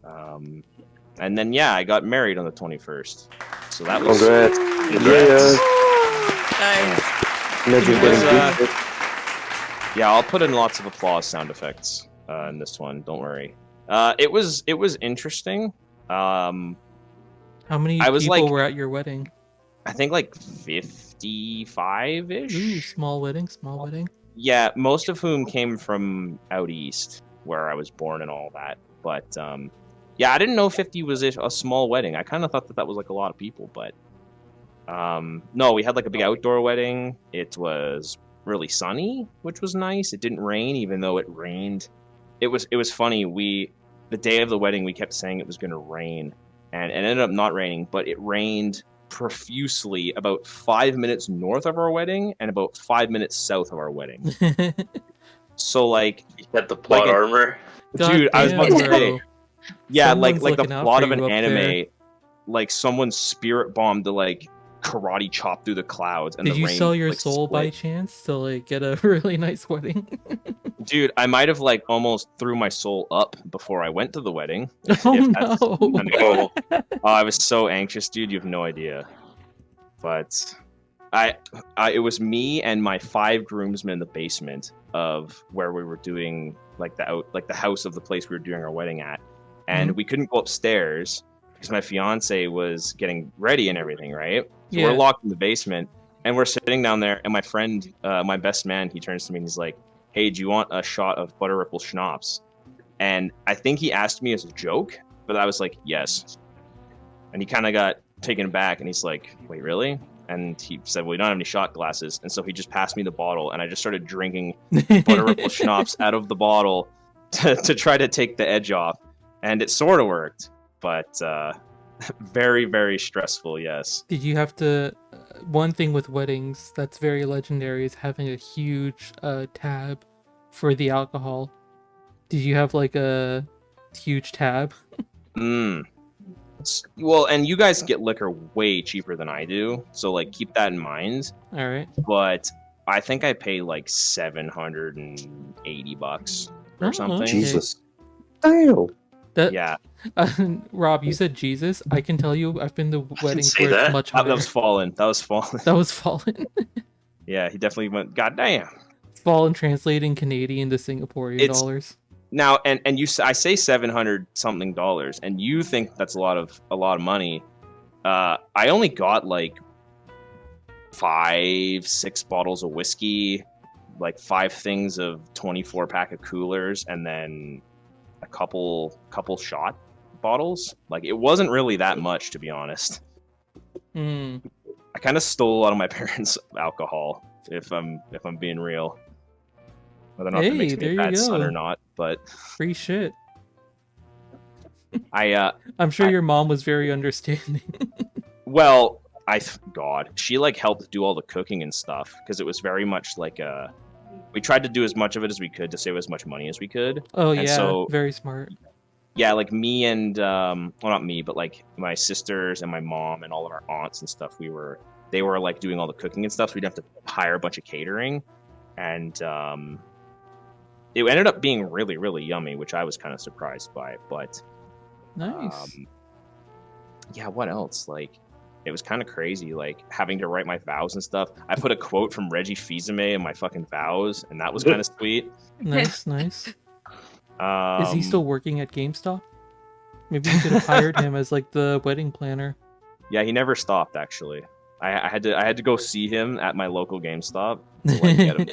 Speaker 5: good. And then yeah, I got married on the 21st. So that was
Speaker 3: Congrats.
Speaker 4: Congrats.
Speaker 1: Nice.
Speaker 3: Imagine
Speaker 5: It was,
Speaker 3: getting good.
Speaker 5: yeah. I'll put in lots of applause sound effects in this one. Don't worry. It was interesting.
Speaker 2: How many
Speaker 5: I was
Speaker 2: people
Speaker 5: like-
Speaker 2: were at your wedding?
Speaker 5: I think like 55-ish.
Speaker 2: Ooh, small wedding, small wedding.
Speaker 5: Yeah, most of whom came from out east, where I was born and all that. But yeah, I didn't know 50 was a small wedding. I kind of thought that was like a lot of people, but no, we had like a big outdoor wedding. It was really sunny, which was nice. It didn't rain, even though it rained. It was funny. The day of the wedding, we kept saying it was going to rain, and it ended up not raining, but it rained profusely about 5 minutes north of our wedding and about 5 minutes south of our wedding. So like,
Speaker 4: You got the plot
Speaker 5: Like a-
Speaker 4: armor.
Speaker 5: dude, I was about to
Speaker 2: Goddamn,
Speaker 5: say,
Speaker 2: bro.
Speaker 5: yeah,
Speaker 2: Someone's
Speaker 5: like the
Speaker 2: looking out
Speaker 5: plot
Speaker 2: for
Speaker 5: of an
Speaker 2: you up
Speaker 5: anime,
Speaker 2: there.
Speaker 5: like someone spirit bombed to like karate chop through the clouds. And
Speaker 2: Did
Speaker 5: the
Speaker 2: you
Speaker 5: rain,
Speaker 2: sell your
Speaker 5: like,
Speaker 2: soul by
Speaker 5: split.
Speaker 2: chance to like get a really nice wedding?
Speaker 5: Dude, I might have like almost threw my soul up before I went to the wedding.
Speaker 2: Oh
Speaker 5: If that's-
Speaker 2: no!
Speaker 4: Oh,
Speaker 5: Oh, I was so anxious, dude. You have no idea. But it was me and my 5 groomsmen in the basement of where we were doing like the house of the place we were doing our wedding at, and we couldn't go upstairs because my fiance was getting ready and everything, right? So
Speaker 2: Yeah.
Speaker 5: we're locked in the basement, and we're sitting down there, and my friend, my best man, he turns to me and he's like, "Hey, do you want a shot of Butter Ripple schnapps?" And I think he asked me as a joke, but I was like, "Yes." And he kind of got taken aback, and he's like, "Wait, really?" And he said, "Well, we don't have any shot glasses." And so he just passed me the bottle, and I just started drinking Butter Ripple schnapps out of the bottle to try to take the edge off. And it sort of worked, but very, very stressful, yes.
Speaker 2: Did you have to? One thing with weddings that's very legendary is having a huge tab for the alcohol. Did you have like a huge tab?
Speaker 5: Well, and you guys get liquor way cheaper than I do, so like keep that in mind.
Speaker 2: All right.
Speaker 5: But I think I pay like $780 or
Speaker 2: Oh,
Speaker 5: something.
Speaker 2: okay.
Speaker 3: Jesus. Damn.
Speaker 2: That,
Speaker 5: Yeah,
Speaker 2: Rob, you said Jesus. I can tell you, I've been to weddings
Speaker 4: say
Speaker 2: where
Speaker 4: that.
Speaker 2: it's much
Speaker 5: that
Speaker 2: higher.
Speaker 5: was fallen. That was fallen.
Speaker 2: That was fallen.
Speaker 5: Yeah, he definitely went. God damn.
Speaker 2: Fallen translating Canadian to Singaporean
Speaker 5: It's-
Speaker 2: dollars.
Speaker 5: Now, and I say $700 something, and you think that's a lot of money. I only got like 5-6 bottles of whiskey, like 5 things of 24-pack of coolers, and then a couple shot bottles. Like, it wasn't really that much, to be honest.
Speaker 2: Hmm.
Speaker 5: I kind of stole out of my parents' alcohol, if I'm being real. Whether or not that
Speaker 2: Hey,
Speaker 5: makes me
Speaker 2: there
Speaker 5: a
Speaker 2: you
Speaker 5: bad son
Speaker 2: go.
Speaker 5: or not, but
Speaker 2: Free shit.
Speaker 5: I'm
Speaker 2: sure your mom was very understanding.
Speaker 5: well, God, she like helped do all the cooking and stuff because it was very much like we tried to do as much of it as we could to save as much money as we could.
Speaker 2: Oh
Speaker 5: And
Speaker 2: yeah,
Speaker 5: so
Speaker 2: very smart.
Speaker 5: yeah, like me and well, not me, but like my sisters and my mom and all of our aunts and stuff, they were like doing all the cooking and stuff, so we'd have to hire a bunch of catering, and it ended up being really, really yummy, which I was kind of surprised by. But
Speaker 2: Nice.
Speaker 5: yeah, what else? Like, it was kind of crazy, like having to write my vows and stuff. I put a quote from Reggie Fils-Aimé in my fucking vows, and that was kind of sweet.
Speaker 2: Nice. Is he
Speaker 5: Um,
Speaker 2: still working at GameStop? Maybe you could have hired him as like the wedding planner.
Speaker 5: Yeah, he never stopped. Actually, I had to go see him at my local GameStop to like get him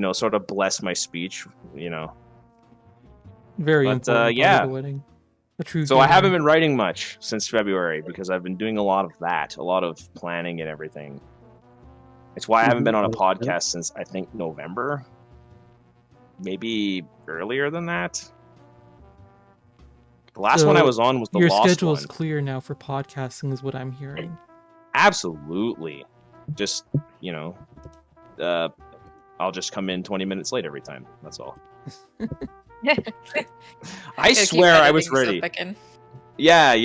Speaker 5: to, sort of bless my speech.
Speaker 2: Very
Speaker 5: But,
Speaker 2: important part
Speaker 5: yeah.
Speaker 2: of the wedding. A true.
Speaker 5: So I
Speaker 2: gamer.
Speaker 5: haven't been writing much since February because I've been doing a lot of that, a lot of planning and everything. It's why I haven't been on a podcast since I think November, maybe earlier than that. The last one I was on was the
Speaker 2: your
Speaker 5: Lost
Speaker 2: schedule is
Speaker 5: one.
Speaker 2: clear now for podcasting, is what I'm hearing.
Speaker 5: Absolutely. Just, I'll just come in 20 minutes late every time. That's all. I swear I was ready. Yeah,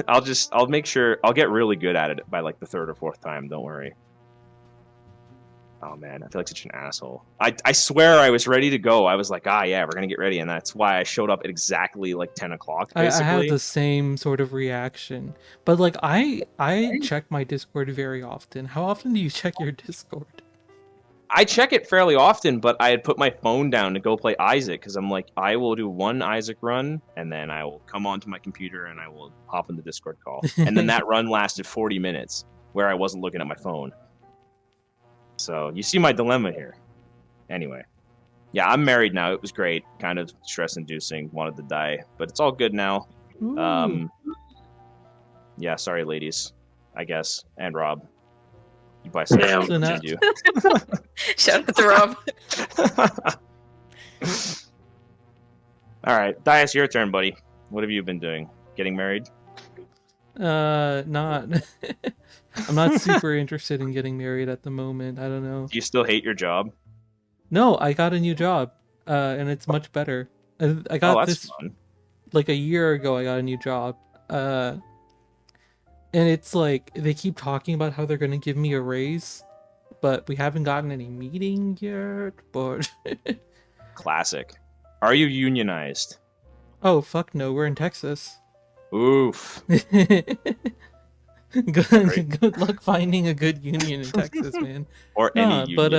Speaker 5: I'll make sure I'll get really good at it by like the 3rd or 4th time. Don't worry. Oh man, I feel like such an asshole. I swear I was ready to go. I was like, yeah, we're gonna get ready, and that's why I showed up at exactly like 10 o'clock.
Speaker 2: I
Speaker 5: Basically,
Speaker 2: have the same sort of reaction, but like I check my Discord very often. How often do you check your Discord?
Speaker 5: I check it fairly often, but I had put my phone down to go play Isaac because I'm like, I will do one Isaac run, and then I will come onto my computer and I will hop in the Discord call, and then that run lasted 40 minutes where I wasn't looking at my phone. So you see my dilemma here. Anyway, yeah, I'm married now. It was great. Kind of stress-inducing. Wanted to die, but it's all good now.
Speaker 2: Ooh.
Speaker 5: Yeah, sorry, ladies. I guess, and Rob. You buy some
Speaker 4: Damn.
Speaker 2: So now-
Speaker 5: you.
Speaker 1: Shout out to Rob.
Speaker 5: All right, Dias, your turn, buddy. What have you been doing? Getting married?
Speaker 2: Not. I'm not super interested in getting married at the moment. I don't know.
Speaker 5: Do you still hate your job?
Speaker 2: No, I got a new job, and it's much better. I got
Speaker 5: Oh, that's
Speaker 2: this
Speaker 5: fun.
Speaker 2: like a year ago. I got a new job, and it's like they keep talking about how they're gonna give me a raise, but we haven't gotten any meeting yet. But
Speaker 5: Classic. Are you unionized?
Speaker 2: oh fuck no, we're in Texas.
Speaker 5: Oof.
Speaker 2: Good luck finding a good union in Texas, man.
Speaker 5: Or any union.
Speaker 2: But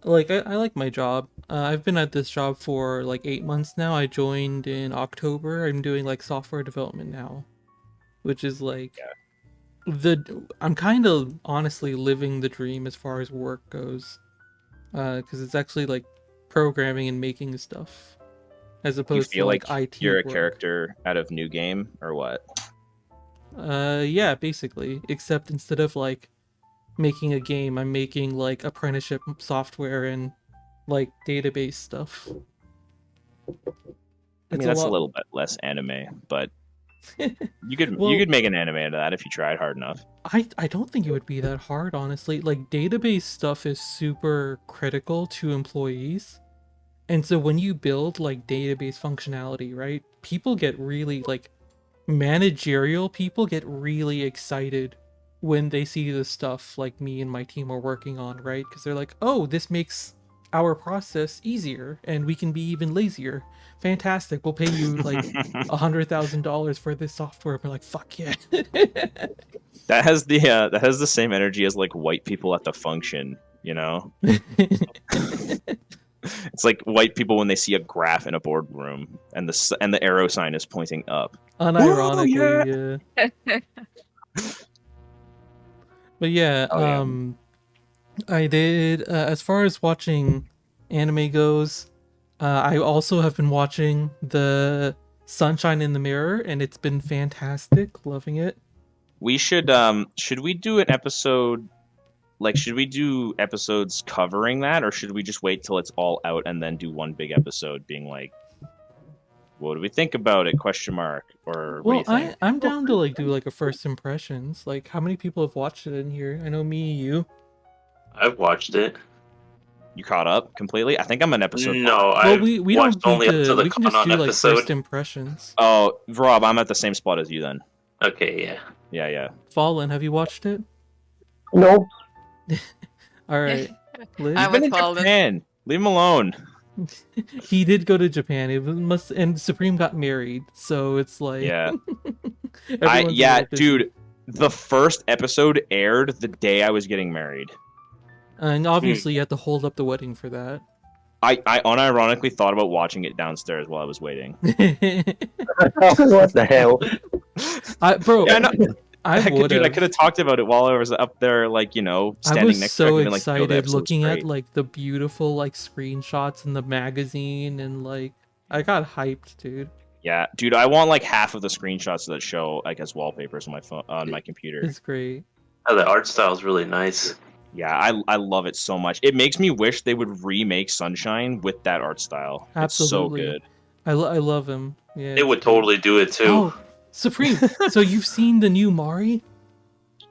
Speaker 2: like I like my job. I've been at this job for like 8 months now. I joined in October. I'm doing like software development now, which is like I'm kind of honestly living the dream as far as work goes, because it's actually like programming and making stuff, as
Speaker 5: You
Speaker 2: opposed
Speaker 5: feel
Speaker 2: to
Speaker 5: like
Speaker 2: IT.
Speaker 5: you're a
Speaker 2: work.
Speaker 5: character out of New Game, or what?
Speaker 2: Yeah, basically. Except instead of like making a game, I'm making like apprenticeship software and like database stuff.
Speaker 5: I mean, that's a little bit less anime, but you could make an anime out of that if you tried hard enough.
Speaker 2: I don't think it would be that hard, honestly. Like database stuff is super critical to employees. And so when you build like database functionality, right? People get really like managerial people get really excited when they see the stuff like me and my team are working on, right? Because they're like, oh, this makes our process easier and we can be even lazier. Fantastic, we'll pay you like $100,000 for this software. We're like, fuck yeah.
Speaker 5: That has the same energy as like white people at the function, you know? It's like white people when they see a graph in a boardroom and the arrow sign is pointing up.
Speaker 2: Unironically, yeah. But yeah,
Speaker 5: Oh, yeah.
Speaker 2: I did. As far as watching anime goes, I also have been watching the Sunshine in the Mirror, and it's been fantastic. Loving it.
Speaker 5: We should we do an episode like should we do episodes covering that, or should we just wait till it's all out and then do one big episode being like, what do we think about it? Question mark. Or what do
Speaker 2: Well,
Speaker 5: you think?
Speaker 2: I'm down to like do like a first impressions. Like, how many people have watched it in here? I know me, you.
Speaker 4: I've watched it.
Speaker 5: You caught up completely? I think I'm an episode.
Speaker 4: No,
Speaker 2: Well,
Speaker 4: I've
Speaker 2: we
Speaker 4: watched
Speaker 2: don't need
Speaker 4: only up to
Speaker 2: to.
Speaker 4: the
Speaker 2: We can just
Speaker 4: Conan
Speaker 2: do like
Speaker 4: episode.
Speaker 2: first impressions.
Speaker 5: Oh, Rob, I'm at the same spot as you then.
Speaker 4: Okay, yeah.
Speaker 5: Yeah.
Speaker 2: Fallen, have you watched it?
Speaker 3: No.
Speaker 2: All right, Liz.
Speaker 1: I'm
Speaker 5: Been
Speaker 1: with
Speaker 5: in
Speaker 1: Fallen.
Speaker 5: Japan. Leave him alone.
Speaker 2: He did go to Japan. It must, and Supreme got married, so it's like
Speaker 5: Yeah.
Speaker 2: everyone's a little busy.
Speaker 5: Dude, the first episode aired the day I was getting married.
Speaker 2: And obviously, you had to hold up the wedding for that.
Speaker 5: I unironically thought about watching it downstairs while I was waiting.
Speaker 3: What the hell?
Speaker 2: Bro,
Speaker 5: Yeah, no,
Speaker 2: I
Speaker 5: Dude,
Speaker 2: would
Speaker 5: I
Speaker 2: have.
Speaker 5: could have talked about it while I was up there, like, you know,
Speaker 2: I
Speaker 5: standing
Speaker 2: was
Speaker 5: next
Speaker 2: so
Speaker 5: to it. And like,
Speaker 2: excited looking at like the beautiful like screenshots in the magazine, and like I got hyped, dude.
Speaker 5: Yeah, dude, I want like half of the screenshots that show like as wallpapers on my phone on my computer.
Speaker 2: It's great.
Speaker 4: Oh, the art style is really nice.
Speaker 5: Yeah, I love it so much. It makes me wish they would remake Sunshine with that art style.
Speaker 2: Absolutely.
Speaker 5: It's so good.
Speaker 2: I love him. Yeah.
Speaker 4: It would totally do it too.
Speaker 2: Oh, Supreme. So you've seen the new Mari?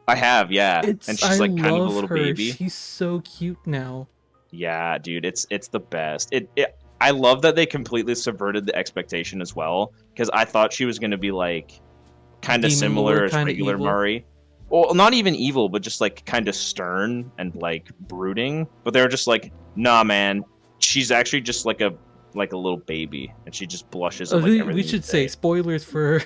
Speaker 5: I have, yeah.
Speaker 2: It's
Speaker 5: And she's like
Speaker 2: I
Speaker 5: kind of a
Speaker 2: love
Speaker 5: little
Speaker 2: her.
Speaker 5: baby.
Speaker 2: She's so cute now.
Speaker 5: Yeah, dude, it's the best. I love that they completely subverted the expectation as well, because I thought she was going to be like kind of
Speaker 2: Demon
Speaker 5: similar
Speaker 2: Lord,
Speaker 5: as
Speaker 2: kinda
Speaker 5: regular
Speaker 2: evil.
Speaker 5: Mari. Well, not even evil, but just like kind of stern and like brooding. But they were just like, nah, man, she's actually just like a little baby, and she just blushes. At, like, everything
Speaker 2: We
Speaker 5: you
Speaker 2: should say spoilers for.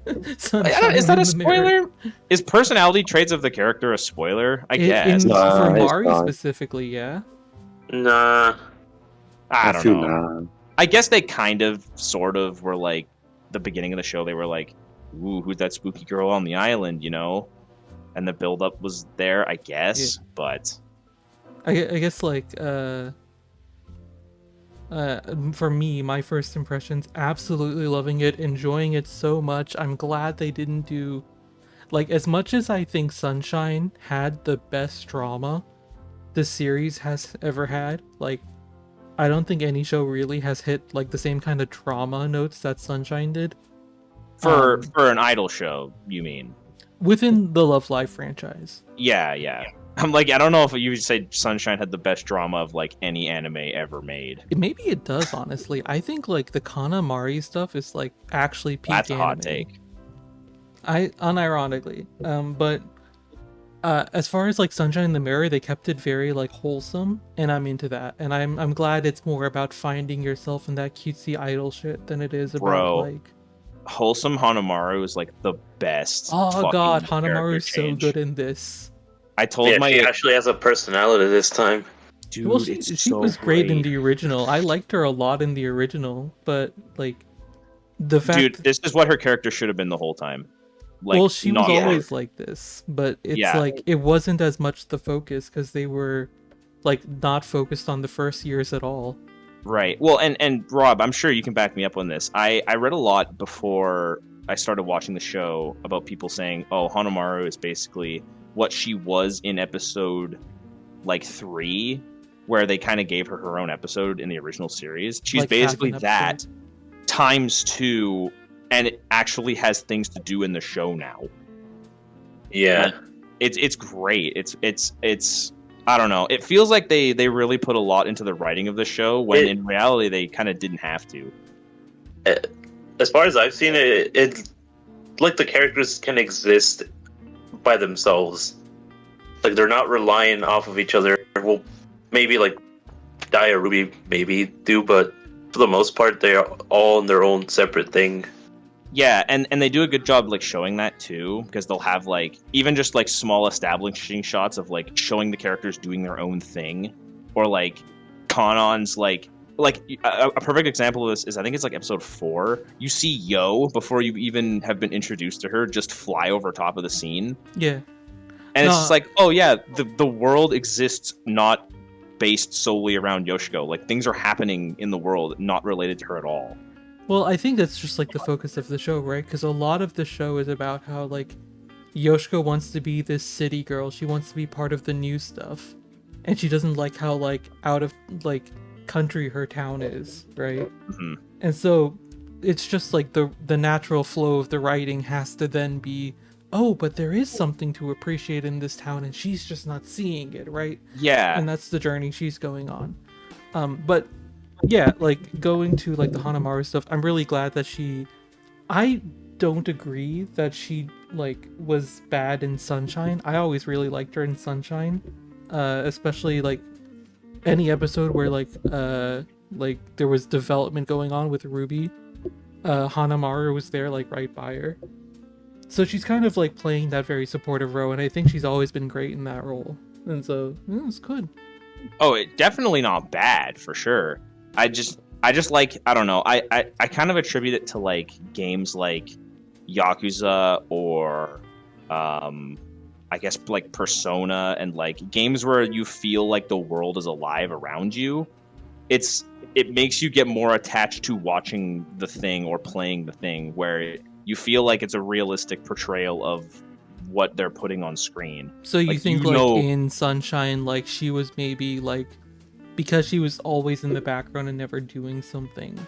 Speaker 5: Is that a
Speaker 2: Sunshine in the Mirror.
Speaker 5: spoiler? Is personality traits of the character a spoiler? I guess.
Speaker 3: Nah,
Speaker 2: for
Speaker 3: it's
Speaker 2: Mari
Speaker 3: not.
Speaker 2: specifically, yeah.
Speaker 4: Nah.
Speaker 5: I don't
Speaker 3: feel
Speaker 5: know. I guess they kind of, sort of, were like the beginning of the show. They were like, "Ooh, who's that spooky girl on the island?" You know, and the build-up was there, I guess.
Speaker 2: Yeah.
Speaker 5: But
Speaker 2: I guess like for me, my first impressions, absolutely loving it, enjoying it so much. I'm glad they didn't do like, as much as I think Sunshine had the best drama the series has ever had. Like, I don't think any show really has hit like the same kind of trauma notes that Sunshine did.
Speaker 5: for an idol show, you mean?
Speaker 2: Within the Love Live franchise.
Speaker 5: Yeah. I'm like, I don't know if you would say Sunshine had the best drama of like any anime ever made.
Speaker 2: Maybe it does, honestly. I think like the Kana Mari stuff is like actually peak
Speaker 5: That's a
Speaker 2: anime.
Speaker 5: hot take.
Speaker 2: I unironically. But as far as like Sunshine in the Mirror, they kept it very like wholesome, and I'm into that. And I'm glad it's more about finding yourself in that cutesy idol shit than it is about
Speaker 5: Bro.
Speaker 2: like.
Speaker 5: Wholesome Hanamaru is like the best.
Speaker 2: Oh
Speaker 5: fucking
Speaker 2: god,
Speaker 5: character
Speaker 2: Hanamaru is so
Speaker 5: change.
Speaker 2: good in this.
Speaker 5: I told
Speaker 4: Yeah,
Speaker 5: my
Speaker 4: she actually has a personality this time.
Speaker 5: dude,
Speaker 2: Well,
Speaker 5: it's
Speaker 2: she
Speaker 5: so
Speaker 2: was great in
Speaker 5: great.
Speaker 2: the original. I liked her a lot in the original, but like the fact.
Speaker 5: Dude, this is what her character should have been the whole time. Like,
Speaker 2: well, she was
Speaker 5: not hard.
Speaker 2: always like this, but it's
Speaker 5: Yeah.
Speaker 2: like it wasn't as much the focus because they were like not focused on the first years at all.
Speaker 5: Right. Well, and Rob, I'm sure you can back me up on this. I read a lot before I started watching the show about people saying, "Oh, Hanamaru is basically what she was in episode like 3, where they kind of gave her own episode in the original series. She's
Speaker 2: Like half
Speaker 5: basically
Speaker 2: an
Speaker 5: that times 2, and it actually has things to do in the show now.
Speaker 4: Yeah.
Speaker 5: It's great. It's I don't know. It feels like they really put a lot into the writing of the show when in reality they kind of didn't have to.
Speaker 4: As far as I've seen it, it's like the characters can exist by themselves. Like they're not relying off of each other. Well, maybe like Dai or Ruby maybe do, but for the most part, they are all in their own separate thing.
Speaker 5: Yeah, and they do a good job like showing that too, because they'll have like even just like small establishing shots of like showing the characters doing their own thing, or like Kanon's like a perfect example of this is I think it's like episode 4. You see Yo before you even have been introduced to her just fly over top of the scene.
Speaker 2: Yeah,
Speaker 5: And it's
Speaker 2: No.
Speaker 5: just like, oh yeah, the world exists not based solely around Yoshiko. Like things are happening in the world not related to her at all.
Speaker 2: Well, I think that's just like the focus of the show, right? Because a lot of the show is about how like Yoshiko wants to be this city girl. She wants to be part of the new stuff, and she doesn't like how like out of like country her town is, right?
Speaker 5: Mhm.
Speaker 2: And so it's just like the natural flow of the writing has to then be, oh, but there is something to appreciate in this town, and she's just not seeing it, right?
Speaker 5: Yeah.
Speaker 2: And that's the journey she's going on. But yeah, like going to like the Hanamaru stuff, I'm really glad that I don't agree that she like was bad in Sunshine. I always really liked her in Sunshine, especially like any episode where like there was development going on with Ruby. Hanamaru was there like right by her, so she's kind of like playing that very supportive role, and I think she's always been great in that role. And so it's good.
Speaker 5: Oh, it definitely not bad for sure. I just like, I don't know. I kind of attribute it to like games like Yakuza or I guess like Persona, and like games where you feel like the world is alive around you. It makes you get more attached to watching the thing or playing the thing, where you feel like it's a realistic portrayal of what they're putting on screen.
Speaker 2: So you
Speaker 5: Like,
Speaker 2: think
Speaker 5: you
Speaker 2: like
Speaker 5: know-
Speaker 2: in Sunshine, like she was maybe like, because she was always in the background and never doing something.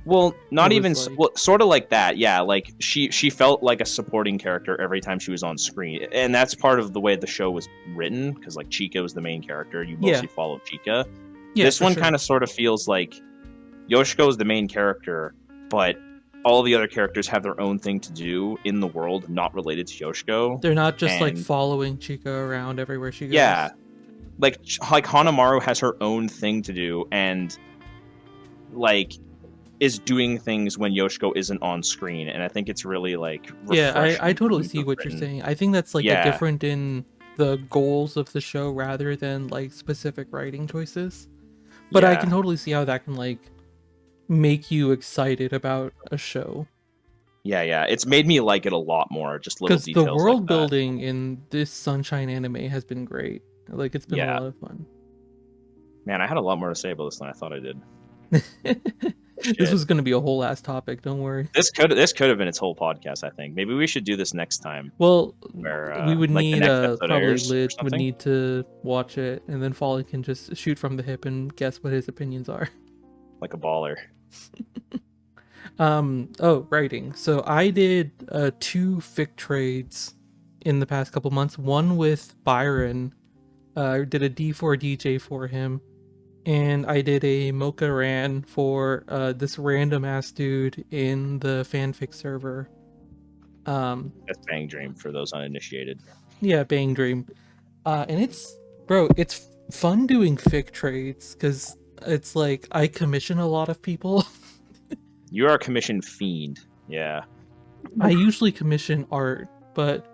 Speaker 5: Well, not
Speaker 2: It was
Speaker 5: even
Speaker 2: like-
Speaker 5: well, sort of like that. Yeah, like she felt like a supporting character every time she was on screen, and that's part of the way the show was written. Because like Chica was the main character, you
Speaker 2: Yeah.
Speaker 5: mostly follow Chica.
Speaker 2: Yeah,
Speaker 5: This
Speaker 2: for
Speaker 5: one
Speaker 2: sure.
Speaker 5: kind of sort of feels like Yoshiko is the main character, but all the other characters have their own thing to do in the world, not related to Yoshiko.
Speaker 2: They're not just like
Speaker 5: and-
Speaker 2: following Chica around everywhere she goes.
Speaker 5: Yeah, like Hanamaru has her own thing to do, and like is doing things when Yoshiko isn't on screen, and I think it's really like
Speaker 2: Yeah, I
Speaker 5: refreshing
Speaker 2: totally
Speaker 5: to
Speaker 2: see
Speaker 5: have
Speaker 2: what you're
Speaker 5: written.
Speaker 2: saying. I think that's like a
Speaker 5: Yeah.
Speaker 2: different in the goals of the show rather than like specific writing choices. But I
Speaker 5: Yeah.
Speaker 2: can totally see how that can like make you excited about a show.
Speaker 5: Yeah, it's made me like it a lot more. Just little
Speaker 2: Because the
Speaker 5: details
Speaker 2: world
Speaker 5: like that.
Speaker 2: building in this Sunshine anime has been great. Like it's been
Speaker 5: Yeah.
Speaker 2: a lot of fun.
Speaker 5: Man, I had a lot more to say about this than I thought I did.
Speaker 2: This
Speaker 5: Shit.
Speaker 2: was going to be a whole ass topic. Don't worry.
Speaker 5: This could have been its whole podcast. I think maybe we should do this next time.
Speaker 2: Well,
Speaker 5: Where,
Speaker 2: we would
Speaker 5: like, the
Speaker 2: need
Speaker 5: next episode
Speaker 2: probably
Speaker 5: airs or
Speaker 2: Lid would
Speaker 5: something?
Speaker 2: need to watch it, and then Folly can just shoot from the hip and guess what his opinions are.
Speaker 5: Like a baller.
Speaker 2: Oh, writing. So I did 2 fic trades in the past couple months. One with Byron. I did a D4 DJ for him. And I did a Mocha Ran for this random ass dude in the fanfic server.
Speaker 5: That's Bang Dream for those uninitiated.
Speaker 2: Yeah, Bang Dream. And it's fun doing fic trades because it's like I commission a lot of people.
Speaker 5: You are a commission fiend. Yeah.
Speaker 2: I usually commission art, but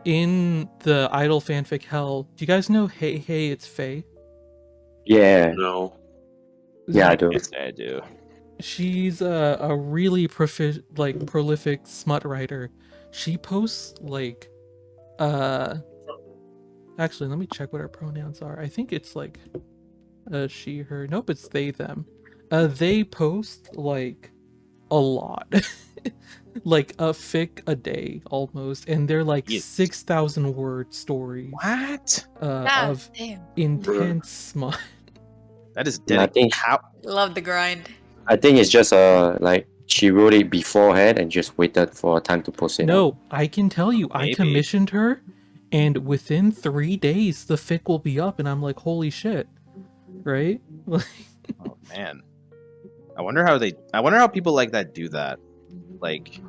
Speaker 2: in the idol fanfic hell, do you guys know Hey Hey It's Faye?
Speaker 3: Yeah,
Speaker 4: No.
Speaker 3: yeah, I do.
Speaker 5: Yes, I do.
Speaker 2: She's a really prolific smut writer. She posts like actually let me check what her pronouns are. I think it's like she, her. Nope, it's they, them. They post like a lot. Like a fic a day almost, and they're like
Speaker 5: Yes.
Speaker 2: 6,000 word stories
Speaker 5: What?
Speaker 1: God
Speaker 2: of
Speaker 1: damn.
Speaker 2: intense smut.
Speaker 5: That is
Speaker 3: Yeah, I
Speaker 5: dedicated.
Speaker 3: think
Speaker 5: How?
Speaker 1: Love the grind.
Speaker 3: I think it's just like she wrote it beforehand and just waited for time to post it.
Speaker 2: No, I can tell you, I
Speaker 5: Maybe.
Speaker 2: commissioned her, and within 3 days the fic will be up, and I'm like, holy shit, right?
Speaker 5: Oh man. I wonder how people like that do that. Like,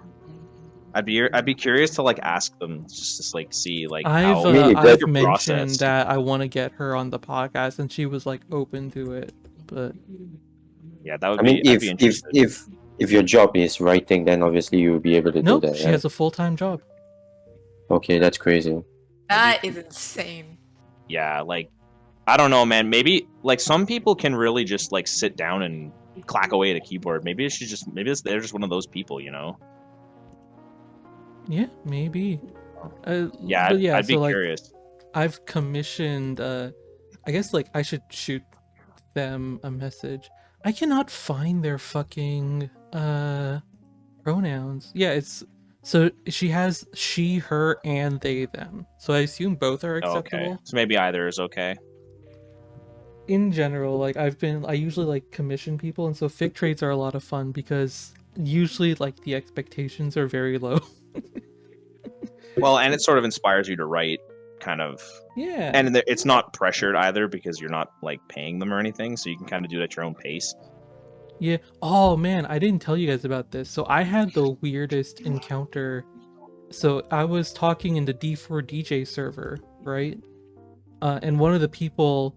Speaker 5: I'd be curious to like ask them just to like see like how
Speaker 3: Really,
Speaker 2: I've
Speaker 3: that's
Speaker 5: your
Speaker 2: mentioned
Speaker 5: process.
Speaker 2: that I want to get her on the podcast, and she was like open to it, but
Speaker 5: Yeah, that would
Speaker 3: I
Speaker 5: be.
Speaker 3: mean,
Speaker 5: I'd be interested.
Speaker 3: if your job is writing, then obviously you'll be able to
Speaker 2: nope,
Speaker 3: do that.
Speaker 2: she
Speaker 3: right?
Speaker 2: has a full-time job.
Speaker 3: Okay, that's crazy.
Speaker 1: That is insane.
Speaker 5: Yeah, like I don't know, man. Maybe like some people can really just like sit down and clack away at a keyboard. Maybe they're just one of those people, you know?
Speaker 2: Yeah, maybe.
Speaker 5: Yeah,
Speaker 2: but yeah,
Speaker 5: I'd be
Speaker 2: so like
Speaker 5: curious.
Speaker 2: I've commissioned. I guess like I should shoot them a message. I cannot find their fucking pronouns. Yeah, it's so she has she, her, and they, them. So I assume both are
Speaker 5: Okay,
Speaker 2: acceptable.
Speaker 5: so maybe either is okay.
Speaker 2: In general, like I usually like commission people, and so fic trades are a lot of fun because usually like the expectations are very low.
Speaker 5: Well, and it sort of inspires you to write, kind of.
Speaker 2: Yeah.
Speaker 5: And it's not pressured either because you're not like paying them or anything, so you can kind of do it at your own pace.
Speaker 2: Yeah. Oh man, I didn't tell you guys about this. So I had the weirdest encounter. So I was talking in the D4DJ server, right? And one of the people,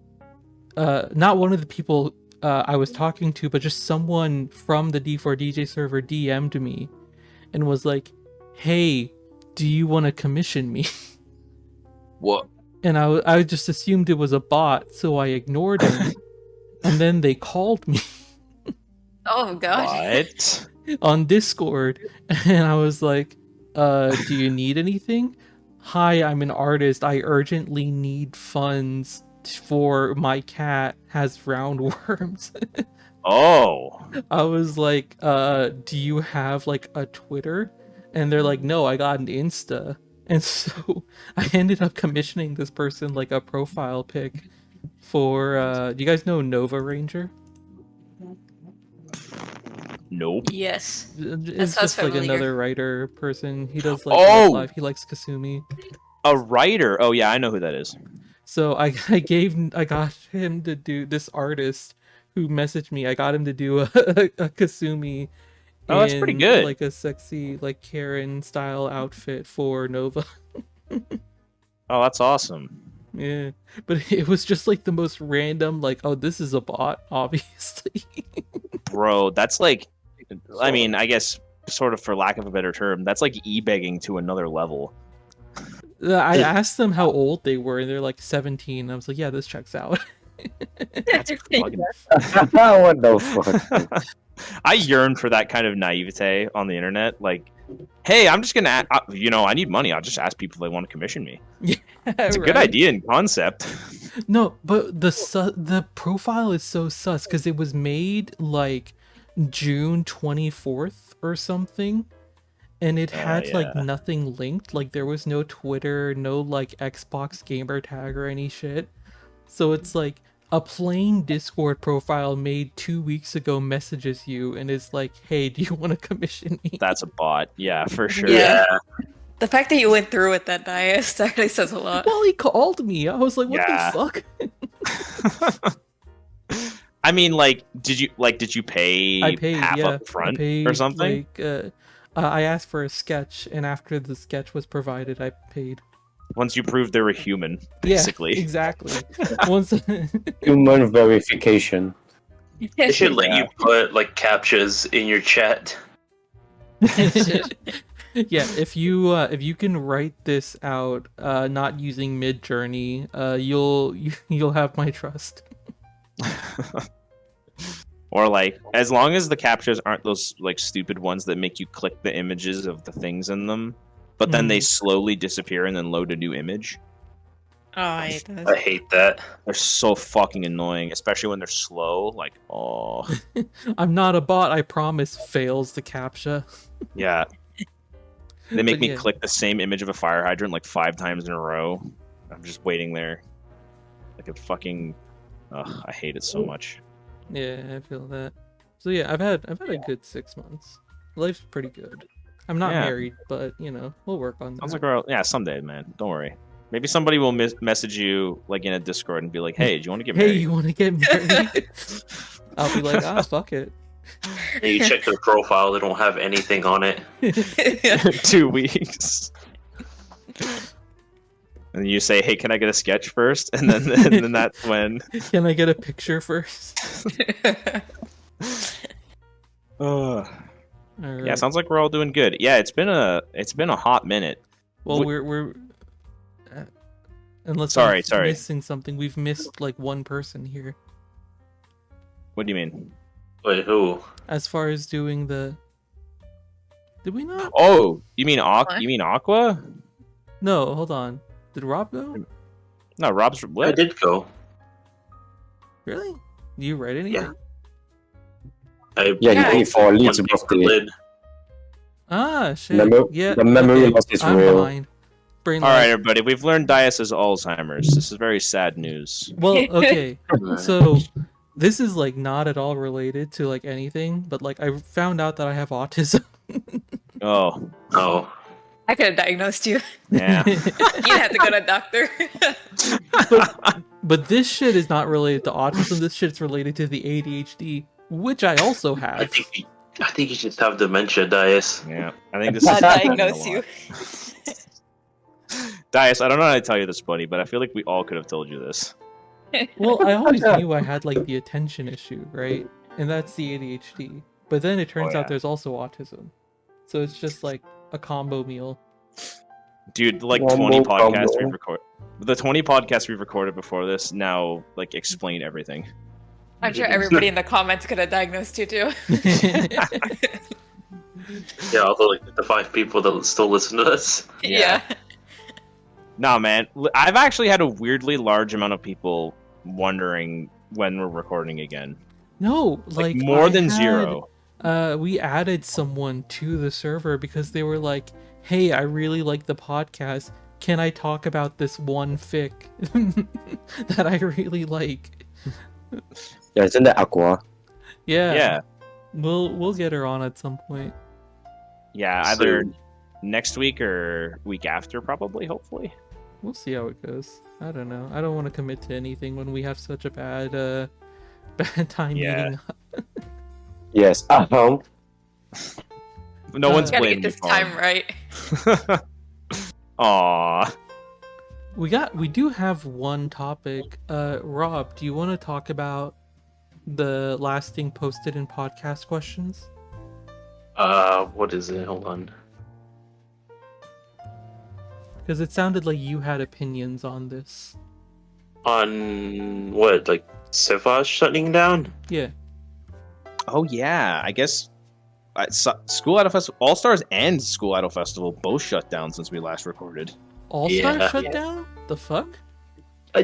Speaker 2: not one of the people I was talking to, but just someone from the D4DJ server DM'd me and was like, "Hey, do you want to commission me?"
Speaker 5: What?
Speaker 2: And I just assumed it was a bot, so I ignored him. And then they called me
Speaker 1: Oh god.
Speaker 5: What?
Speaker 2: on Discord, and I was like, do you need anything? Hi, I'm an artist. I urgently need funds for my cat has roundworms."
Speaker 5: Oh.
Speaker 2: I was like, do you have like a Twitter? And they're like, no, I got an Insta. And so I ended up commissioning this person like a profile pic for do you guys know Nova Ranger?
Speaker 5: Nope.
Speaker 1: Yes.
Speaker 2: It's
Speaker 1: sounds
Speaker 2: just like
Speaker 1: familiar.
Speaker 2: another writer person. He does like
Speaker 5: Oh!
Speaker 2: Life. He likes Kasumi.
Speaker 5: A writer. Oh yeah, I know who that is.
Speaker 2: So I got him to do this artist who messaged me. I got him to do a Kasumi.
Speaker 5: Oh, that's pretty
Speaker 2: in,
Speaker 5: good.
Speaker 2: Like a sexy like Karen style outfit for Nova.
Speaker 5: Oh, that's awesome.
Speaker 2: Yeah, but it was just like the most random. Like, oh, this is a bot, obviously.
Speaker 5: Bro, that's like, I mean, I guess sort of for lack of a better term, that's like e-begging to another level.
Speaker 2: I asked them how old they were, and they're like 17. I was like, yeah, this checks out.
Speaker 5: That's fucking...
Speaker 3: What the fuck?
Speaker 5: I yearn for that kind of naivete on the internet. Like, hey, I'm just gonna, I need money. I'll just ask people if they want to commission me.
Speaker 2: Yeah,
Speaker 5: It's a good idea in concept.
Speaker 2: No, but the profile is so sus because it was made like June 24th or something, and it had like
Speaker 5: yeah.
Speaker 2: nothing linked. Like there was no Twitter, no like Xbox gamer tag or any shit. So it's like a plain Discord profile made 2 weeks ago messages you and is like, "Hey, do you want to commission me?"
Speaker 5: That's a bot. Yeah, for sure.
Speaker 1: Yeah. The fact that you went through with that, Dias, actually says a lot.
Speaker 2: Well, he called me. I was like, "What
Speaker 5: Yeah.
Speaker 2: the fuck?"
Speaker 5: I mean, like, did you pay,
Speaker 2: I paid,
Speaker 5: half
Speaker 2: yeah.
Speaker 5: up front
Speaker 2: I paid,
Speaker 5: or something?
Speaker 2: Like, I asked for a sketch, and after the sketch was provided, I paid.
Speaker 5: Once you proved they were human,
Speaker 2: Yeah,
Speaker 5: basically.
Speaker 2: exactly. Once,
Speaker 3: Human verification.
Speaker 4: They should let
Speaker 5: Yeah.
Speaker 4: you put like captures in your chat.
Speaker 2: yeah, if you can write this out, not using Mid-Journey, you'll have my trust.
Speaker 5: Or like, as long as the captures aren't those like stupid ones that make you click the images of the things in them, but then they slowly disappear and then load a new image.
Speaker 1: Oh, I hate
Speaker 4: I
Speaker 1: those.
Speaker 4: hate that.
Speaker 5: They're so fucking annoying, especially when they're slow. Like, oh,
Speaker 2: I'm not a bot, I promise. Fails the captcha.
Speaker 5: yeah. They make
Speaker 2: But
Speaker 5: me
Speaker 2: yeah.
Speaker 5: click the same image of a fire hydrant like 5 times in a row. I'm just waiting there. Like a fucking... Ugh, I hate it so much.
Speaker 2: Yeah, I feel that. So yeah, I've had a good 6 months. Life's pretty good. I'm not
Speaker 5: Yeah.
Speaker 2: married, but we'll work on that.
Speaker 5: Sounds like we're... Yeah, someday, man. Don't worry. Maybe somebody will message you like in a Discord and be like, hey, do you want to get
Speaker 2: Hey,
Speaker 5: married?
Speaker 2: you want to get married? I'll be like, fuck it.
Speaker 4: And you check their profile; they don't have anything on it.
Speaker 5: 2 weeks. And you say, hey, can I get a sketch first? And then that's when...
Speaker 2: Can I get a picture first?
Speaker 5: Ugh.
Speaker 2: Alright.
Speaker 5: Yeah, sounds like we're all doing good. Yeah, it's been a hot minute.
Speaker 2: Well,
Speaker 5: Wh-
Speaker 2: we're unless
Speaker 5: Sorry.
Speaker 2: I'm missing something. We've missed like one person here
Speaker 5: What do you mean?
Speaker 4: Wait, who?
Speaker 2: as far as doing the. Did we not?
Speaker 5: Oh, you mean
Speaker 1: What?
Speaker 5: you mean Aqua?
Speaker 2: No, hold on. Did Rob go?
Speaker 5: No, Rob's
Speaker 4: I
Speaker 5: what?
Speaker 4: did go.
Speaker 2: Really? Do you write anything?
Speaker 4: I
Speaker 3: Yeah,
Speaker 1: Yeah,
Speaker 3: he went for Leeds
Speaker 4: one
Speaker 3: birthday.
Speaker 4: lid.
Speaker 2: Ah, shit.
Speaker 3: Memo-
Speaker 2: Yeah.
Speaker 3: the memory
Speaker 2: okay.
Speaker 3: loss is
Speaker 2: I'm
Speaker 3: real.
Speaker 2: behind. Brain
Speaker 5: All right,
Speaker 2: lag.
Speaker 5: everybody, we've learned Dias has Alzheimer's. This is very sad news.
Speaker 2: Well, okay. So this is like not at all related to like anything, but like I found out that I have autism.
Speaker 5: Oh,
Speaker 4: Oh,
Speaker 1: I could have diagnosed you.
Speaker 5: yeah.
Speaker 1: You didn't have to go to a doctor.
Speaker 2: But this shit is not related to autism. This shit's related to the ADHD, which I also
Speaker 4: I
Speaker 2: have.
Speaker 4: think you just have dementia, Dias.
Speaker 5: Yeah, I think this
Speaker 1: I'll
Speaker 5: is happening a
Speaker 1: diagnose
Speaker 5: lot.
Speaker 1: you.
Speaker 5: Dias, I don't know how to tell you this, buddy, but I feel like we all could have told you this.
Speaker 2: Well, I always knew I had like the attention issue, right? And that's the ADHD. But then it turns
Speaker 5: yeah.
Speaker 2: out there's also autism. So it's just like a combo meal.
Speaker 5: Dude, like
Speaker 3: Wombo
Speaker 5: 20 podcasts
Speaker 3: combo.
Speaker 5: we've recorded. The 20 podcasts we've recorded before this now like explain everything.
Speaker 1: I'm sure everybody in the comments could have diagnosed you too.
Speaker 4: Yeah, although like the 5 people that still listen to this.
Speaker 1: Yeah.
Speaker 5: Nah, man. I've actually had a weirdly large amount of people wondering when we're recording again.
Speaker 2: No,
Speaker 5: Like
Speaker 2: like
Speaker 5: more
Speaker 2: I
Speaker 5: than
Speaker 2: had-
Speaker 5: zero.
Speaker 2: We added someone to the server because they were like, "Hey, I really like the podcast. Can I talk about this one fic that I really like?"
Speaker 3: Yeah, isn't that Aqours?
Speaker 2: Yeah,
Speaker 5: Yeah.
Speaker 2: We'll get her on at some point.
Speaker 5: Yeah, either next week or week after, probably, hopefully.
Speaker 2: We'll see how it goes. I don't know. I don't want to commit to anything when we have such a bad bad time
Speaker 5: Yeah.
Speaker 2: meeting up.
Speaker 3: Yes.
Speaker 5: No one's
Speaker 1: Gotta
Speaker 5: blaming
Speaker 1: get
Speaker 5: you
Speaker 1: this
Speaker 5: for
Speaker 1: time right.
Speaker 5: Aww.
Speaker 2: We do have one topic. Rob, do you want to talk about the last thing posted in podcast questions?
Speaker 4: What is it? Hold on.
Speaker 2: Because it sounded like you had opinions on this.
Speaker 4: On what? Like SIFAS shutting down?
Speaker 2: Yeah.
Speaker 5: Oh, yeah. I guess School Idol Festival, All Stars and School Idol Festival both shut down since we last recorded.
Speaker 2: All Star
Speaker 4: Yeah.
Speaker 2: shut down? The fuck?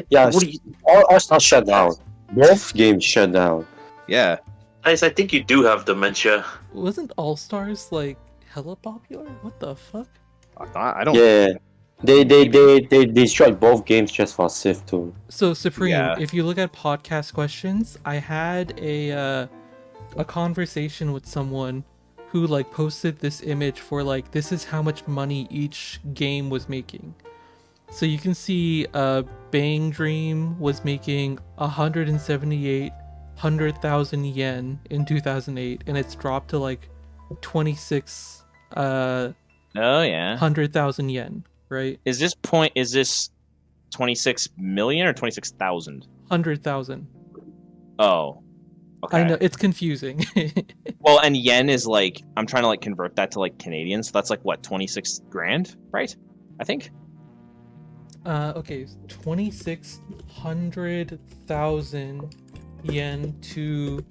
Speaker 3: Yeah,
Speaker 4: What do you,
Speaker 3: all stars shut down. Both games shut down.
Speaker 5: Yeah.
Speaker 4: Guys, I think you do have dementia.
Speaker 2: Wasn't All Stars like hella popular? What the fuck?
Speaker 5: I don't.
Speaker 3: Yeah. They destroyed both games just for Civ 2.
Speaker 2: So Supreme,
Speaker 5: Yeah.
Speaker 2: if you look at podcast questions, I had a conversation with someone who like posted this image for like this is how much money each game was making. So you can see Bang Dream was making 178,000 yen in 2008 and it's dropped to like 26,000
Speaker 5: Oh, yeah.
Speaker 2: yen, right?
Speaker 5: Is this 26 million or 26,000?
Speaker 2: 100,000.
Speaker 5: Oh. Okay.
Speaker 2: I know it's confusing.
Speaker 5: Well, and yen is like, I'm trying to like convert that to like Canadian, so that's like what, 26 grand, right? I think.
Speaker 2: Okay, 26,000 yen to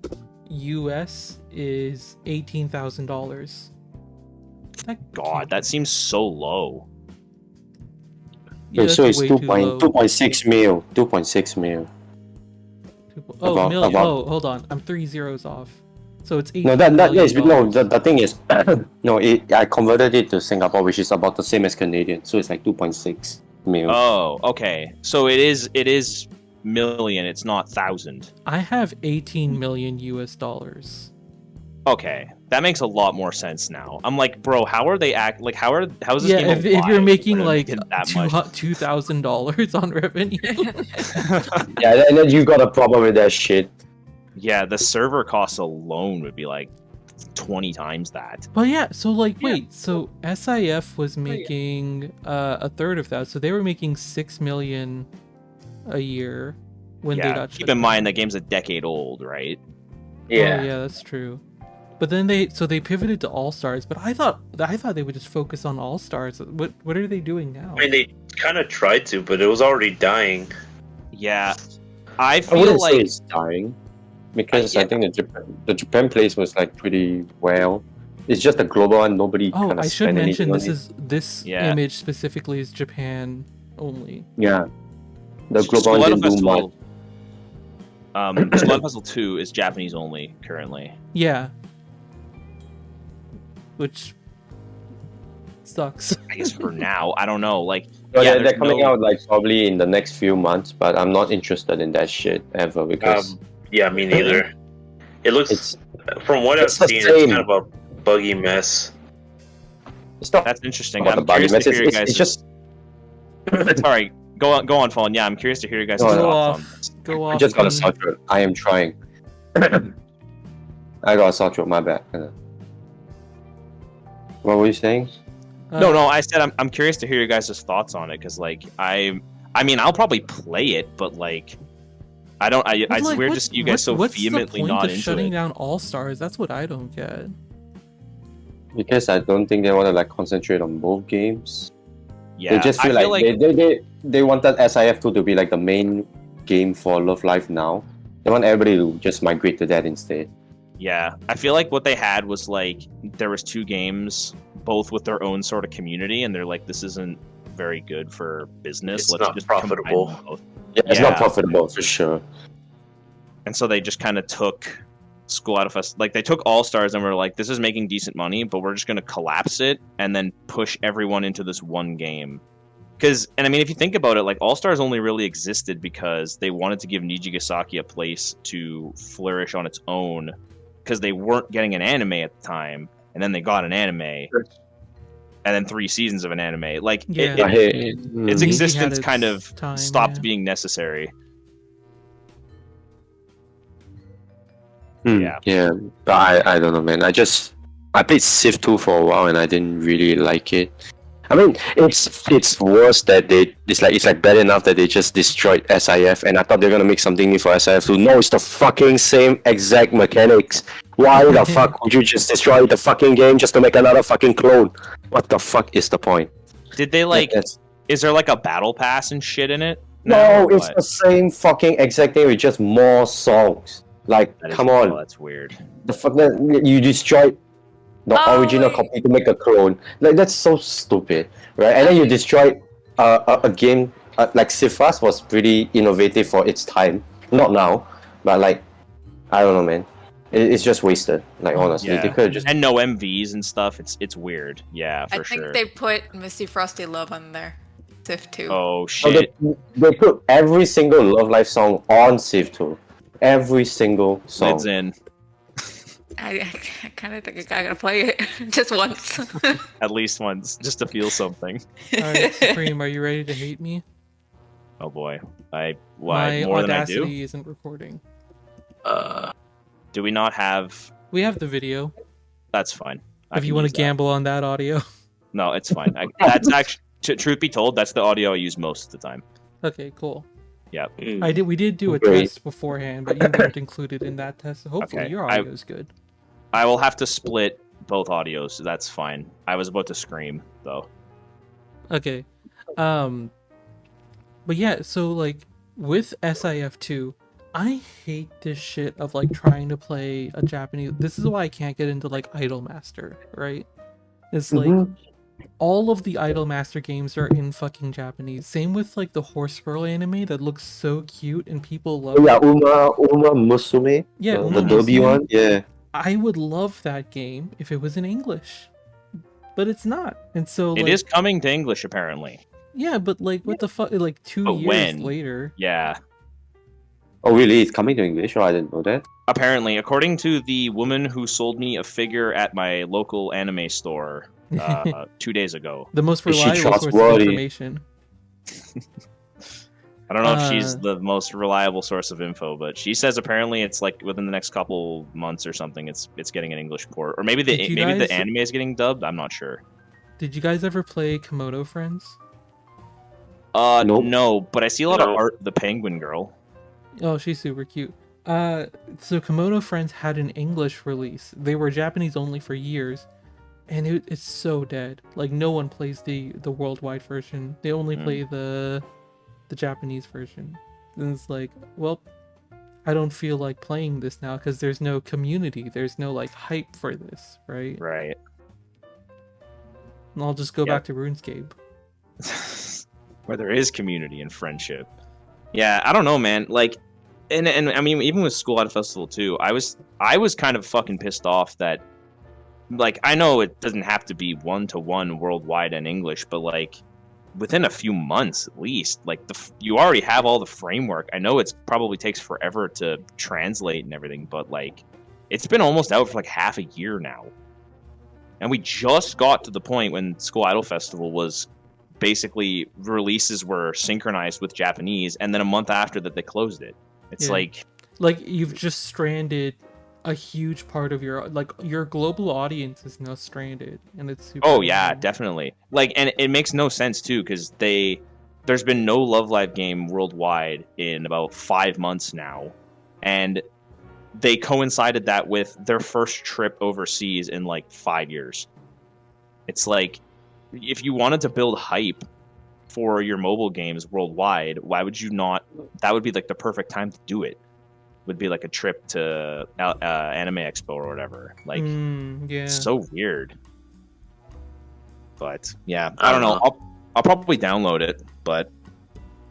Speaker 2: US is $18,000.
Speaker 5: God, that seems so low.
Speaker 2: Yeah,
Speaker 3: so
Speaker 2: that's
Speaker 3: it's
Speaker 2: way too low.
Speaker 3: 2.6 mil. 2.6 mil.
Speaker 2: Oh,
Speaker 3: about-
Speaker 2: million.
Speaker 3: about-
Speaker 2: Oh, hold on. I'm 3 zeros off. So it's $18
Speaker 3: No, that is no.
Speaker 2: million.
Speaker 3: The thing is, no. I converted it to Singapore, which is about the same as Canadian. So it's like 2.6 mil.
Speaker 5: Oh, okay. So it is million, it's not thousand.
Speaker 2: I have 18 million US dollars.
Speaker 5: Okay. That makes a lot more sense now. I'm like, bro, how are they how is this
Speaker 2: Yeah,
Speaker 5: game
Speaker 2: if you're
Speaker 5: alive
Speaker 2: making
Speaker 5: when
Speaker 2: like
Speaker 5: it did that much?
Speaker 2: $2,000 on revenue.
Speaker 3: Yeah, and then you got a problem with that shit.
Speaker 5: Yeah, the server costs alone would be like 20 times that.
Speaker 2: But yeah, so like, wait, so SIF was making a third of that, so they were making 6 million a year when they
Speaker 5: Yeah,
Speaker 2: got
Speaker 5: keep
Speaker 2: shut
Speaker 5: in mind
Speaker 2: down.
Speaker 5: the game's a decade old, right?
Speaker 2: Oh, yeah, that's true. But then they pivoted to All Stars, but I thought they would just focus on All Stars. What are they doing now?
Speaker 4: I mean, they kind of tried to, but it was already dying.
Speaker 5: Yeah. I
Speaker 3: I
Speaker 5: feel
Speaker 3: wouldn't say
Speaker 5: like
Speaker 3: it's dying because
Speaker 5: Yeah.
Speaker 3: I think the Japan place was like pretty well. It's just a global one. Nobody
Speaker 2: Oh,
Speaker 3: kind of
Speaker 2: I should
Speaker 3: spend
Speaker 2: mention
Speaker 3: anything on
Speaker 2: this
Speaker 5: Yeah.
Speaker 2: image specifically is Japan only.
Speaker 3: Yeah, the global
Speaker 5: School
Speaker 3: one
Speaker 5: Idol
Speaker 3: didn't do much.
Speaker 5: Festival, School Idol Festival 2 is Japanese only currently.
Speaker 2: Yeah. Which sucks.
Speaker 5: I guess for now, I don't know. Like,
Speaker 3: So
Speaker 5: yeah,
Speaker 3: they're
Speaker 5: there's
Speaker 3: coming
Speaker 5: no-
Speaker 3: out like probably in the next few months, but I'm not interested in that shit ever because
Speaker 4: Yeah, me neither. It looks,
Speaker 3: it's
Speaker 4: from what I've
Speaker 3: it's the
Speaker 4: seen,
Speaker 3: same.
Speaker 4: it's kind of a buggy mess.
Speaker 3: it's not
Speaker 5: That's interesting.
Speaker 3: about the
Speaker 5: I'm
Speaker 3: buggy
Speaker 5: curious to
Speaker 3: mess.
Speaker 5: hear you
Speaker 3: It's
Speaker 5: guys.
Speaker 3: just
Speaker 5: Sorry, go on, Fallen. Yeah, I'm curious to hear you guys'
Speaker 3: Go
Speaker 5: thoughts
Speaker 2: on.
Speaker 5: on this.
Speaker 2: Go
Speaker 3: I
Speaker 2: off.
Speaker 3: just got a
Speaker 2: Kenny.
Speaker 3: sore throat. I am trying. I got a sore throat. My bad. What were you saying?
Speaker 5: No, I said I'm curious to hear you guys' thoughts on it because, like, I mean, I'll probably play it, but like, I don't.
Speaker 2: But,
Speaker 5: It's
Speaker 2: like,
Speaker 5: weird
Speaker 2: what-
Speaker 5: to see you guys so
Speaker 2: what's
Speaker 5: vehemently
Speaker 2: the point
Speaker 5: not
Speaker 2: of
Speaker 5: into
Speaker 2: shutting
Speaker 5: it.
Speaker 2: down All Stars? That's what I don't get.
Speaker 3: Because I don't think they want to like concentrate on both games.
Speaker 5: Yeah,
Speaker 3: They just feel
Speaker 5: I
Speaker 3: like, they wanted SIF2 to be like the main game for Love Live now. They want everybody to just migrate to that instead.
Speaker 5: Yeah, I feel like what they had was like there was two games, both with their own sort of community, and they're like, this isn't very good for business.
Speaker 4: It's
Speaker 5: Let's
Speaker 4: not
Speaker 5: just
Speaker 4: profitable.
Speaker 5: combine them both.
Speaker 3: Yeah, it's not
Speaker 5: Yeah.
Speaker 3: profitable for sure.
Speaker 5: And so they just kind of took School Idol Fest, like they took All Stars and were like, this is making decent money, but we're just going to collapse it and then push everyone into this one game. And I mean, if you think about it, like All Stars only really existed because they wanted to give Nijigasaki a place to flourish on its own, because they weren't getting an anime at the time, and then they got an anime, and then 3 seasons of an anime. Like
Speaker 2: Yeah.
Speaker 3: But hey,
Speaker 5: its
Speaker 2: Niji had
Speaker 5: existence
Speaker 2: its
Speaker 5: kind of
Speaker 2: time,
Speaker 5: stopped
Speaker 2: yeah.
Speaker 5: being necessary.
Speaker 3: yeah.
Speaker 5: Yeah.
Speaker 3: But I don't know, man. I played Civ 2 for a while and I didn't really like it. I mean, it's worse that it's like bad enough that they just destroyed SIF, and I thought they were gonna make something new for SIF 2. No, it's the fucking same exact mechanics. Why the fuck would you just destroy the fucking game just to make another fucking clone? What the fuck is the point?
Speaker 5: Did they like?
Speaker 3: That's-
Speaker 5: Is there like a battle pass and shit in it?
Speaker 3: No,
Speaker 5: or
Speaker 3: it's
Speaker 5: what?
Speaker 3: the same fucking exact thing with just more songs. Like,
Speaker 5: That is-
Speaker 3: come on.
Speaker 5: oh, that's weird.
Speaker 3: The fuck that you destroyed the
Speaker 1: Oh,
Speaker 3: original
Speaker 1: wait.
Speaker 3: copy to make a clone. Like that's so stupid, right? And then you destroyed a game like SIFAS was pretty innovative for its time. Not now, but like I don't know, man. It's just wasted. Like honestly,
Speaker 5: Yeah.
Speaker 3: they could just.
Speaker 5: And no MVs and stuff. It's weird. Yeah, for
Speaker 1: I think
Speaker 5: sure.
Speaker 1: they put Misty Frosty Love on there. Civ 2.
Speaker 5: Oh
Speaker 3: So
Speaker 5: shit.
Speaker 3: they put every single Love Live song on Civ 2. Every single song.
Speaker 5: Lids in
Speaker 1: I kind of think I gotta play it just once.
Speaker 5: at least once, just to feel something.
Speaker 2: Alright, Supreme, are you ready to hate me?
Speaker 5: Oh boy, why
Speaker 2: My
Speaker 5: more than I do?
Speaker 2: Audacity isn't recording.
Speaker 5: Do we not have?
Speaker 2: We have the video.
Speaker 5: That's fine. I
Speaker 2: If
Speaker 5: can
Speaker 2: you want
Speaker 5: use
Speaker 2: to
Speaker 5: that.
Speaker 2: gamble on that audio.
Speaker 5: No, it's fine. That's actually, truth be told, that's the audio I use most of the time.
Speaker 2: Okay, cool.
Speaker 5: Yeah.
Speaker 2: We did do a
Speaker 3: Great.
Speaker 2: test beforehand, but you weren't included in that test. So hopefully
Speaker 5: Okay,
Speaker 2: your
Speaker 5: I-
Speaker 2: audio is good.
Speaker 5: I will have to split both audios. So that's fine. I was about to scream though.
Speaker 2: Okay. But yeah, so like with SIF2, I hate this shit of like trying to play a Japanese. This is why I can't get into like Idolmaster, right? It's like
Speaker 3: Mhm.
Speaker 2: all of the Idolmaster games are in fucking Japanese. Same with like the Horse Girl anime that looks so cute and people love
Speaker 3: Oh, yeah,
Speaker 2: it.
Speaker 3: Uma Musume.
Speaker 2: Yeah,
Speaker 3: the
Speaker 2: Uma
Speaker 3: Derby
Speaker 2: Musume.
Speaker 3: one. Yeah.
Speaker 2: I would love that game if it was in English. But it's not. And so
Speaker 5: It
Speaker 2: like,
Speaker 5: is coming to English apparently.
Speaker 2: yeah, but like what the fuck, like 2
Speaker 5: But
Speaker 2: years
Speaker 5: when?
Speaker 2: later.
Speaker 5: Yeah.
Speaker 3: Oh really? It's coming to English? Oh, I didn't know that.
Speaker 5: Apparently, according to the woman who sold me a figure at my local anime store 2 days ago.
Speaker 2: The most
Speaker 3: Is she
Speaker 2: reliable source of
Speaker 3: trustworthy?
Speaker 2: information.
Speaker 5: I don't know if she's
Speaker 2: Uh,
Speaker 5: the most reliable source of info, but she says apparently it's like within the next couple months or something, it's getting an English port, or maybe
Speaker 2: Did you
Speaker 5: the
Speaker 2: guys-
Speaker 5: anime is getting dubbed. I'm not sure.
Speaker 2: Did you guys ever play Komodo Friends?
Speaker 3: Nope.
Speaker 5: No, but I see a lot of
Speaker 4: No.
Speaker 5: art. The penguin girl.
Speaker 2: Oh, she's super cute. So Komodo Friends had an English release. They were Japanese only for years, and it's so dead. Like no one plays the worldwide version. They only
Speaker 5: Mm.
Speaker 2: play the Japanese version. And it's like, well, I don't feel like playing this now because there's no community, there's no like hype for this, right?
Speaker 5: Right.
Speaker 2: And I'll just go
Speaker 5: Yeah.
Speaker 2: back to RuneScape.
Speaker 5: Where there is community and friendship. Yeah, I don't know, man. Like, and I mean, even with School Idol Festival too, I was kind of fucking pissed off that, like, I know it doesn't have to be 1-to-1 worldwide in English, but like, within a few months at least, like you already have all the framework. I know it's probably takes forever to translate and everything, but like, it's been almost out for like half a year now, and we just got to the point when School Idol Festival was basically releases were synchronized with Japanese, and then a month after that they closed it. It's
Speaker 2: Yeah.
Speaker 5: like
Speaker 2: you've just stranded a huge part of your global audience is now stranded, and it's super
Speaker 5: oh yeah,
Speaker 2: annoying.
Speaker 5: definitely. Like, and it makes no sense too, because there's been no Love Live game worldwide in about 5 months now, and they coincided that with their first trip overseas in like 5 years. It's like, if you wanted to build hype for your mobile games worldwide, why would you not? That would be like the perfect time to do it. Would be like a trip to Anime Expo or whatever. Like,
Speaker 2: Yeah.
Speaker 5: it's so weird. But yeah, I don't know. I'll probably download it, but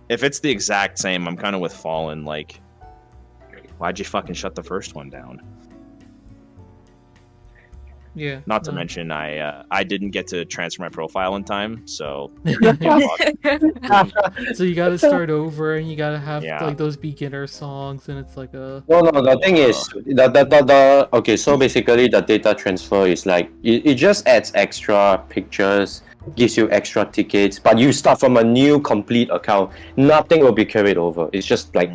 Speaker 5: if it's the exact same, I'm kind of with Fallen. Like, why'd you fucking shut the first one down?
Speaker 2: Yeah.
Speaker 5: Not to
Speaker 2: no.
Speaker 5: mention, I didn't get to transfer my profile in time, so
Speaker 2: So you got to start over, and you got to have
Speaker 5: Yeah.
Speaker 2: like those beginner songs, and it's like a
Speaker 3: No, the thing is, the okay, so basically the data transfer is like, it just adds extra pictures, gives you extra tickets, but you start from a new complete account. Nothing will be carried over. It's just like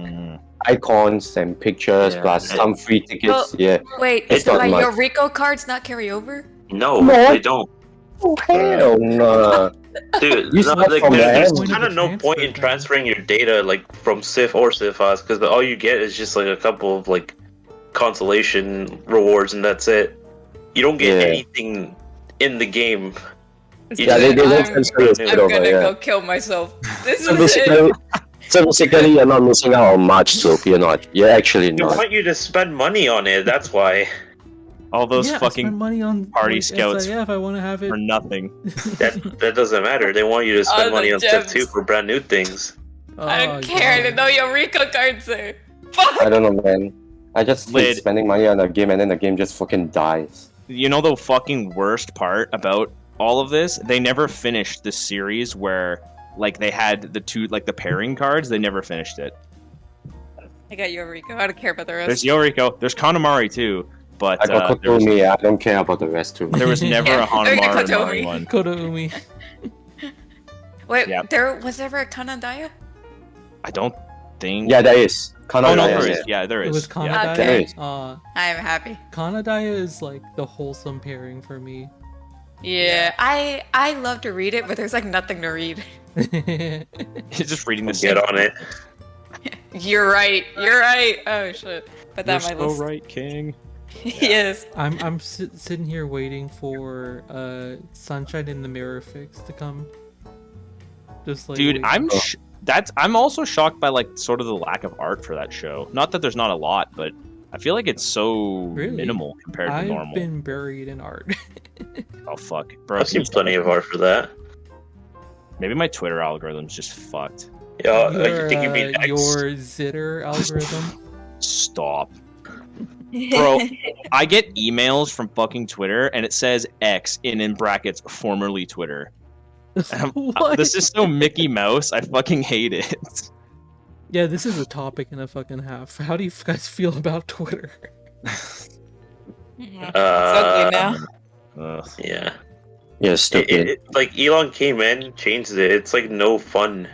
Speaker 3: icons and pictures
Speaker 4: Yeah.
Speaker 3: plus some free tickets.
Speaker 1: Well,
Speaker 3: Yeah.
Speaker 1: Wait,
Speaker 3: It's
Speaker 1: so
Speaker 3: not
Speaker 1: my
Speaker 3: much.
Speaker 1: Eureka cards not carry over?
Speaker 4: No,
Speaker 3: No.
Speaker 4: they don't.
Speaker 3: Oh, hell no.
Speaker 4: Dude,
Speaker 3: You
Speaker 4: no,
Speaker 3: start
Speaker 4: like,
Speaker 3: from
Speaker 4: there's
Speaker 3: the
Speaker 2: end.
Speaker 4: kind of no
Speaker 2: Transfer
Speaker 4: point in
Speaker 2: then.
Speaker 4: transferring your data like from SIF or SIFAS, because all you get is just like a couple of like consolation rewards, and that's it. You don't get
Speaker 3: Yeah.
Speaker 4: anything in the game.
Speaker 3: Yeah, they don't
Speaker 1: I'm,
Speaker 3: transfer your shit
Speaker 1: I'm
Speaker 3: over,
Speaker 1: gonna
Speaker 3: yeah.
Speaker 1: go kill myself. This
Speaker 3: So
Speaker 1: is it.
Speaker 3: basically, you're not missing out on much, so you're not. You're actually
Speaker 4: They
Speaker 3: not.
Speaker 4: want you to spend money on it. That's why.
Speaker 5: all those
Speaker 2: I
Speaker 5: fucking
Speaker 2: spend money on
Speaker 5: party
Speaker 2: like,
Speaker 5: scouts
Speaker 2: SIF, I want to have it.
Speaker 5: for nothing.
Speaker 4: That doesn't matter. They want you to spend
Speaker 1: the
Speaker 4: money on SIF
Speaker 1: gems.
Speaker 4: too for brand new things.
Speaker 1: I
Speaker 2: Oh,
Speaker 1: don't care. I
Speaker 2: God.
Speaker 1: didn't know Eureka cards there.
Speaker 3: I
Speaker 1: Fuck.
Speaker 3: don't know, man. I just hate
Speaker 5: Lid.
Speaker 3: spending money on a game and then the game just fucking dies.
Speaker 5: You know the fucking worst part about all of this? They never finished the series where like they had the two like the pairing cards. They never finished it.
Speaker 1: I got Eureka. I don't care about the rest.
Speaker 5: There's Yoriko. There's Kanamari too, but
Speaker 3: I got
Speaker 5: there was,
Speaker 3: Kotomi, I don't care about the rest too.
Speaker 5: there was never
Speaker 1: Yeah,
Speaker 5: a Hanamaru
Speaker 1: Kotomi.
Speaker 5: Mari one.
Speaker 2: Koda Umi.
Speaker 1: Wait,
Speaker 5: Yep.
Speaker 1: there was ever a Kanandaya?
Speaker 5: I don't think.
Speaker 3: Yeah, there is.
Speaker 5: Oh no,
Speaker 3: Kanadaya,
Speaker 5: there
Speaker 3: yeah.
Speaker 5: is. Yeah, there
Speaker 2: It
Speaker 5: is.
Speaker 2: was
Speaker 5: Yeah.
Speaker 2: Kanadaya.
Speaker 3: There is.
Speaker 1: I am happy.
Speaker 2: Kanadaya is like the wholesome pairing for me.
Speaker 1: Yeah, I love to read it, but there's like nothing to read.
Speaker 5: He's just reading the
Speaker 4: Get on it.
Speaker 1: You're right. You're right. Oh shit. But
Speaker 5: You're
Speaker 1: that my
Speaker 5: so
Speaker 1: list.
Speaker 5: right, King.
Speaker 1: Yes.
Speaker 2: I'm sitting here waiting for Sunshine in the Mirror fix to come. Just like
Speaker 5: Dude,
Speaker 2: waiting.
Speaker 5: I'm also shocked by like sort of the lack of art for that show. Not that there's not a lot, but I feel like it's so
Speaker 2: Really?
Speaker 5: minimal compared to
Speaker 2: I've
Speaker 5: normal.
Speaker 2: been buried in art.
Speaker 5: Oh fuck, bro.
Speaker 4: I've seen plenty of art for that.
Speaker 5: Maybe my Twitter algorithm's just fucked.
Speaker 4: Yeah,
Speaker 2: your,
Speaker 4: I think you mean X.
Speaker 2: your Zitter algorithm.
Speaker 5: Stop, bro. I get emails from fucking Twitter, and it says X in brackets formerly Twitter.
Speaker 2: What?
Speaker 5: This is so Mickey Mouse. I fucking hate it.
Speaker 2: Yeah, this is a topic and a fucking half. How do you guys feel about Twitter?
Speaker 1: It's ugly now.
Speaker 5: Ugh.
Speaker 4: Yeah.
Speaker 3: Yeah, stupid.
Speaker 4: Like Elon came in, changed it. It's like no fun.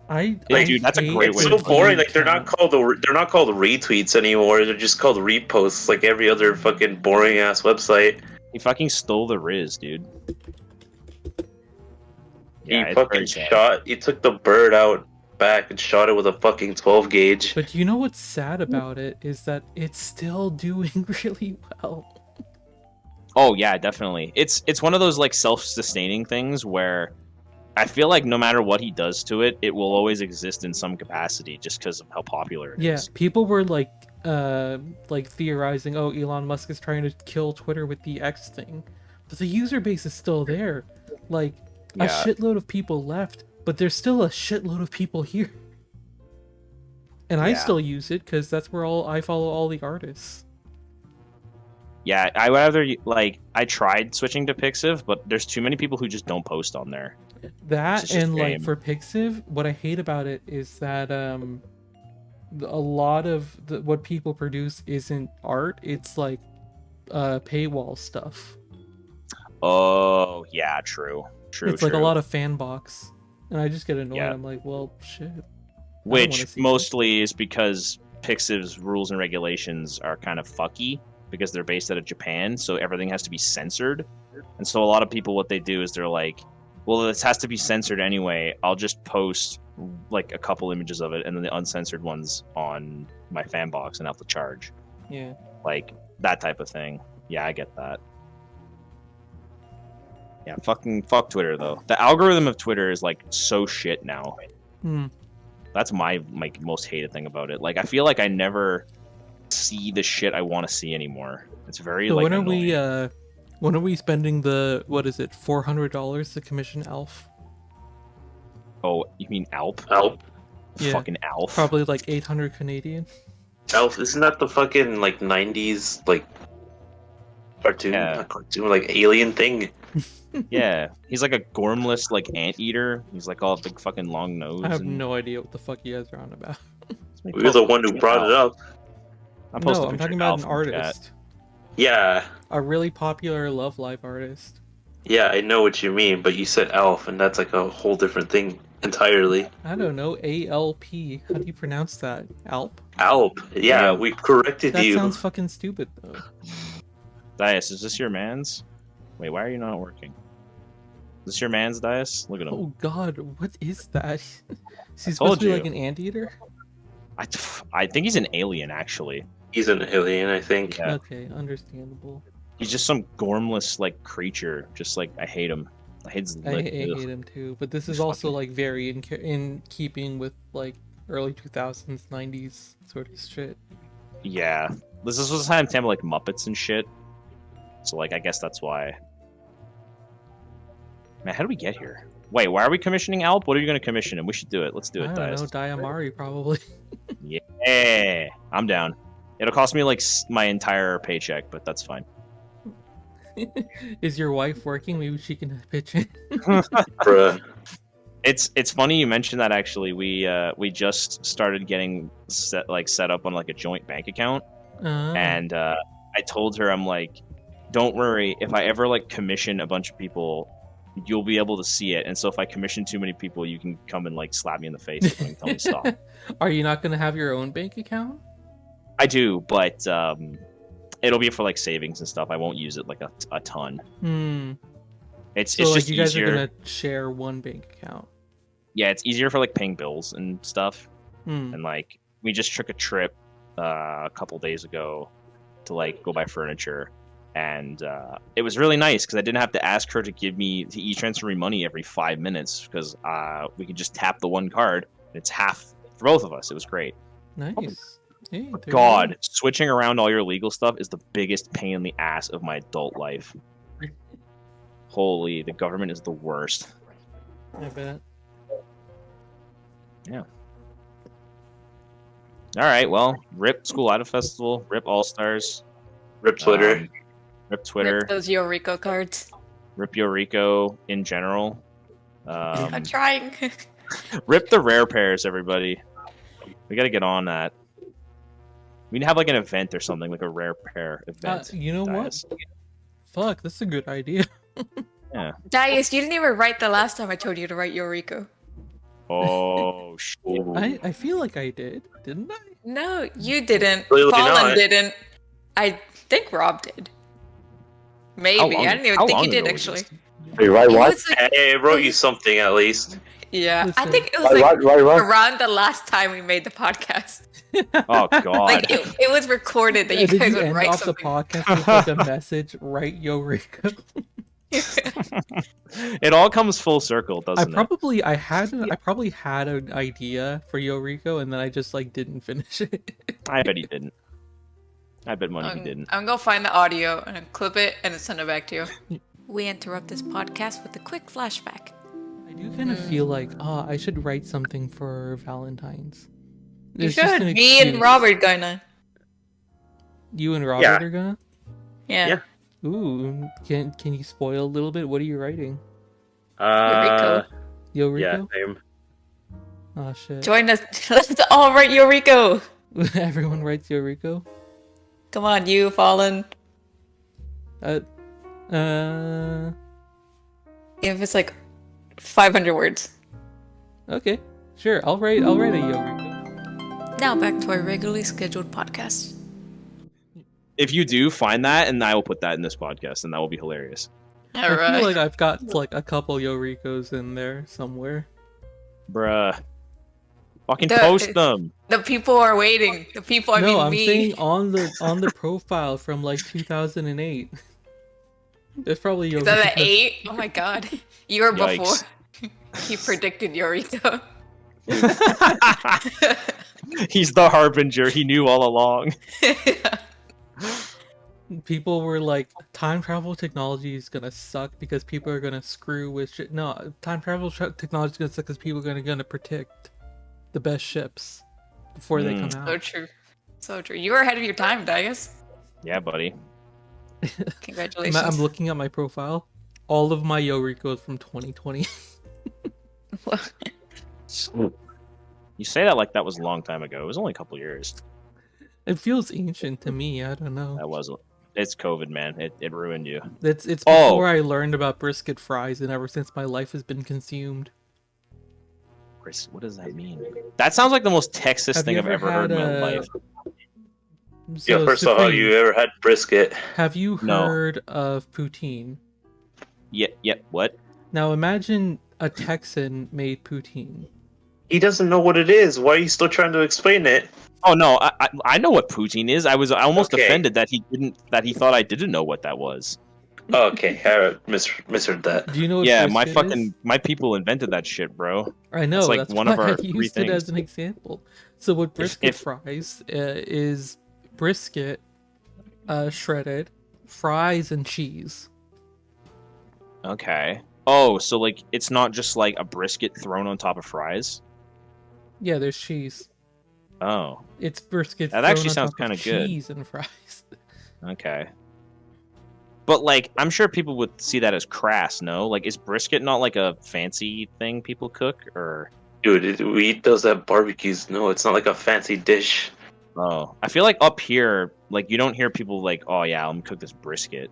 Speaker 5: Like, dude, that's a
Speaker 2: hate
Speaker 5: great
Speaker 4: It's
Speaker 5: way
Speaker 4: so
Speaker 5: to
Speaker 4: boring.
Speaker 2: tweet
Speaker 4: Like they're not
Speaker 2: count.
Speaker 4: called retweets anymore. They're just called reposts, like every other fucking boring ass website.
Speaker 5: He fucking stole the Riz, dude. Yeah,
Speaker 4: He
Speaker 5: it's
Speaker 4: fucking
Speaker 5: very sad.
Speaker 4: shot. He took the bird out back and shot it with a fucking 12 gauge.
Speaker 2: But you know what's sad about it is that it's still doing really well.
Speaker 5: Oh yeah, definitely. It's one of those like self-sustaining things where I feel like no matter what he does to it, it will always exist in some capacity just because of how popular it
Speaker 2: Yeah,
Speaker 5: is.
Speaker 2: people were like theorizing, oh, Elon Musk is trying to kill Twitter with the X thing, but the user base is still there. Like a
Speaker 5: Yeah.
Speaker 2: shitload of people left, but there's still a shitload of people here. And I
Speaker 5: Yeah.
Speaker 2: still use it because that's where I follow all the artists.
Speaker 5: Yeah, I would rather like I tried switching to Pixiv, but there's too many people who just don't post on there.
Speaker 2: That
Speaker 5: It's just
Speaker 2: and
Speaker 5: a
Speaker 2: like
Speaker 5: shame.
Speaker 2: for Pixiv, what I hate about it is that a lot of what people produce isn't art; it's like paywall stuff.
Speaker 5: Oh, yeah, true.
Speaker 2: It's like a lot of fan box, and I just get annoyed.
Speaker 5: Yeah.
Speaker 2: I'm like, well, shit.
Speaker 5: Which
Speaker 2: wanna see
Speaker 5: mostly is because Pixiv's rules and regulations are kind of fucky because they're based out of Japan, so everything has to be censored. And so a lot of people, what they do is they're like, well, this has to be censored anyway. I'll just post like a couple images of it and then the uncensored ones on my fan box and have to charge.
Speaker 2: Yeah.
Speaker 5: Like that type of thing. Yeah, I get that. Yeah, fuck Twitter though. The algorithm of Twitter is like so shit now.
Speaker 2: Hmm.
Speaker 5: That's my most hated thing about it. Like I feel like I never see the shit I want to see anymore. It's very
Speaker 2: So
Speaker 5: like
Speaker 2: when are
Speaker 5: annoying.
Speaker 2: when are we spending the $400 to commission Alf?
Speaker 5: Oh, you mean Alp?
Speaker 4: Alp.
Speaker 2: Yeah.
Speaker 5: Fucking Alf.
Speaker 2: Probably like 800 Canadian.
Speaker 4: Alf, isn't that the fucking like 90s like cartoon?
Speaker 5: Yeah.
Speaker 4: Not cartoon, like alien thing.
Speaker 5: Yeah, he's like a gormless like anteater. He's like all big fucking long nose.
Speaker 2: I have
Speaker 5: and...
Speaker 2: no idea what the fuck you guys are on about.
Speaker 4: You're the one who brought it up.
Speaker 2: No, I'm talking about an artist.
Speaker 4: Yeah,
Speaker 2: A really popular Love Live artist.
Speaker 4: yeah, I know what you mean, but you said Alf, and that's like a whole different thing entirely.
Speaker 2: I don't know, ALP. How do you pronounce that? Alp?
Speaker 4: Alp. Yeah, we corrected
Speaker 2: That
Speaker 4: you.
Speaker 2: sounds fucking stupid though.
Speaker 5: Dias, is this your man's? Wait, why are you not working? Is this your man's, Dias? Look at him.
Speaker 2: Oh god, what is that? Is he
Speaker 5: I
Speaker 2: supposed
Speaker 5: told
Speaker 2: to be
Speaker 5: you.
Speaker 2: like an anteater?
Speaker 5: I think he's an alien actually.
Speaker 4: He's an alien, I think.
Speaker 5: Yeah.
Speaker 2: Okay, understandable.
Speaker 5: He's just some gormless like creature. Just like I hate him. I hate his
Speaker 2: I
Speaker 5: lick.
Speaker 2: hate
Speaker 5: Ugh.
Speaker 2: him too, but this
Speaker 5: He's
Speaker 2: is also
Speaker 5: fucking-
Speaker 2: like very in keeping with like early 2000s, 90s sort of shit.
Speaker 5: Yeah, this was the time of like Muppets and shit. So like I guess that's why. Man, how do we get here? Wait, why are we commissioning Alp? What are you going to commission him? We should do it. Let's do
Speaker 2: I
Speaker 5: it,
Speaker 2: don't
Speaker 5: guys.
Speaker 2: know, Diamari probably.
Speaker 5: Yeah, I'm down. It'll cost me like my entire paycheck, but that's fine.
Speaker 2: Is your wife working? Maybe she can pitch in.
Speaker 4: Bruh.
Speaker 5: It's funny you mentioned that actually. We just started getting set up on like a joint bank account, and I told her I'm like, don't worry, if I ever like commission a bunch of people, you'll be able to see it. And so if I commission too many people, you can come and like slap me in the face and tell me to stop.
Speaker 2: Are you not gonna have your own bank account?
Speaker 5: I do, but it'll be for like savings and stuff. I won't use it like a ton.
Speaker 2: Hmm.
Speaker 5: It's
Speaker 2: So like
Speaker 5: just
Speaker 2: you guys
Speaker 5: easier.
Speaker 2: are gonna share one bank account.
Speaker 5: Yeah, it's easier for like paying bills and stuff.
Speaker 2: Hmm.
Speaker 5: And like we just took a trip a couple days ago to like go buy furniture, and it was really nice because I didn't have to ask her to e-transfer me money every 5 minutes because we could just tap the one card and it's half for both of us. It was great.
Speaker 2: Nice. Hey, there you
Speaker 5: God, switching around all your legal stuff is the biggest pain in the ass of my adult life. Holy, the government is the worst.
Speaker 2: go. I bet.
Speaker 5: All right, well, rip School Idol Festival, rip All Stars,
Speaker 4: Rip Twitter.
Speaker 5: rip Twitter,
Speaker 1: Rip those Eureka cards.
Speaker 5: rip Yorico in general.
Speaker 1: I'm trying.
Speaker 5: Rip the rare pairs, everybody. We got to get on that. We need to have like an event or something, like a rare pair event.
Speaker 2: You know what?
Speaker 5: Dias.
Speaker 2: Fuck, that's a good idea.
Speaker 5: Yeah.
Speaker 1: Dias, you didn't even write the last time I told you to write Eureka.
Speaker 5: Oh shit.
Speaker 2: I feel like I did, didn't I?
Speaker 1: No, you didn't.
Speaker 4: Clearly
Speaker 1: Fallen
Speaker 4: not.
Speaker 1: didn't. I think Rob did. Maybe.
Speaker 5: How long-
Speaker 1: I didn't even
Speaker 5: how
Speaker 1: think
Speaker 5: long
Speaker 1: he did
Speaker 5: ago was
Speaker 1: actually.
Speaker 5: this?
Speaker 3: Wait, right,
Speaker 1: It
Speaker 3: what?
Speaker 1: was like-
Speaker 4: Hey, I wrote you something at least.
Speaker 1: yeah, I
Speaker 2: Listen.
Speaker 1: think it was
Speaker 3: Right,
Speaker 1: like
Speaker 3: what?
Speaker 1: around the last time we made the podcast.
Speaker 5: Oh god.
Speaker 1: Like it was recorded that you
Speaker 2: Did
Speaker 1: guys
Speaker 2: you
Speaker 1: would
Speaker 2: end
Speaker 1: write
Speaker 2: off the
Speaker 1: something.
Speaker 2: podcast with like a message? Write Eureka.
Speaker 5: It all comes full circle,
Speaker 2: I
Speaker 5: doesn't it?
Speaker 2: probably had an idea for Yoriko, and then I just like didn't finish it.
Speaker 5: I bet he didn't. I bet money he didn't.
Speaker 1: I'm gonna find the audio and clip it and then send it back to you. We interrupt this podcast with a quick flashback.
Speaker 2: I do kind of feel like, I should write something for Valentine's.
Speaker 1: You
Speaker 2: It's just
Speaker 1: should.
Speaker 2: an
Speaker 1: Me and
Speaker 2: excuse.
Speaker 1: Robert gonna.
Speaker 2: You and Robert
Speaker 4: Yeah.
Speaker 2: are gonna.
Speaker 1: Yeah.
Speaker 4: Yeah.
Speaker 2: Ooh, can you spoil a little bit? What are you writing?
Speaker 1: Yoriko.
Speaker 2: Yoriko?
Speaker 4: Yeah, same.
Speaker 2: Oh shit.
Speaker 1: Join us. Let's all write Yoriko.
Speaker 2: Everyone writes Yoriko.
Speaker 1: Come on, you, Fallen.
Speaker 2: Uh.
Speaker 1: If it's like 500 words.
Speaker 2: Okay. Sure. I'll write a Yoriko.
Speaker 1: Now back to our regularly scheduled podcast.
Speaker 5: If you do, find that, and I will put that in this podcast, and that will be hilarious.
Speaker 1: All
Speaker 2: I feel
Speaker 1: right.
Speaker 2: like I've got like a couple Yorikos in there somewhere.
Speaker 5: Bruh. Fucking
Speaker 1: The-
Speaker 5: post them.
Speaker 1: The people are waiting. The people, I
Speaker 2: no,
Speaker 1: mean
Speaker 2: I'm
Speaker 1: me.
Speaker 2: saying on the profile from like 2008. There's probably
Speaker 1: Is that
Speaker 2: Yoriko.
Speaker 1: an 8? Oh my god. You were
Speaker 5: Yikes.
Speaker 1: before. He predicted Yoriko.
Speaker 5: He's the harbinger. He knew all along.
Speaker 2: People were like, time travel technology is gonna suck because people are gonna screw with shit. No, time travel technology is gonna suck because people are gonna predict the best ships before they come
Speaker 1: So
Speaker 2: out.
Speaker 1: true. So true. You were ahead of your time, Dias.
Speaker 5: Yeah, buddy.
Speaker 1: Congratulations.
Speaker 2: I'm looking at my profile. All of my Yorikos from 2020.
Speaker 5: You say that like that was a long time ago. It was only a couple years.
Speaker 2: It feels ancient to me. I don't know.
Speaker 5: That wasn't. It's COVID, man. It ruined you.
Speaker 2: It's
Speaker 5: Oh.
Speaker 2: before I learned about brisket fries, and ever since my life has been consumed.
Speaker 5: Chris, what does that mean? That sounds like the most Texas
Speaker 2: Have
Speaker 5: thing
Speaker 2: you
Speaker 5: I've
Speaker 2: ever
Speaker 5: ever heard in my
Speaker 2: had,
Speaker 5: life.
Speaker 2: So,
Speaker 4: Yeah, first of all, have
Speaker 2: Supreme,
Speaker 4: you ever had brisket?
Speaker 2: have you
Speaker 5: No.
Speaker 2: heard of poutine?
Speaker 5: Yeah, what?
Speaker 2: Now imagine a Texan made poutine.
Speaker 4: He doesn't know what it is. Why are you still trying to explain it?
Speaker 5: Oh no, I know what poutine is. I almost
Speaker 4: Okay.
Speaker 5: offended that he thought I didn't know what that was.
Speaker 4: Okay, I misheard that.
Speaker 2: Do you know what
Speaker 5: Yeah,
Speaker 2: brisket is?
Speaker 5: my people invented that shit, bro.
Speaker 2: I know,
Speaker 5: like
Speaker 2: that's
Speaker 5: one
Speaker 2: why
Speaker 5: of our
Speaker 2: I
Speaker 5: three
Speaker 2: used it
Speaker 5: things.
Speaker 2: as an example. So what brisket
Speaker 5: if-
Speaker 2: fries is brisket shredded, fries, and cheese.
Speaker 5: Okay. Oh, so like it's not just like a brisket thrown on top of fries.
Speaker 2: Yeah, there's cheese.
Speaker 5: Oh,
Speaker 2: It's brisket
Speaker 5: That
Speaker 2: thrown
Speaker 5: actually
Speaker 2: on
Speaker 5: sounds
Speaker 2: top of
Speaker 5: kinda good.
Speaker 2: cheese and fries.
Speaker 5: okay. But like, I'm sure people would see that as crass. No, like, is brisket not like a fancy thing people cook, or?
Speaker 4: Dude, we eat those at barbecues. No, it's not like a fancy dish.
Speaker 5: Oh, I feel like up here, like you don't hear people like, "Oh yeah, I'm gonna cook this brisket."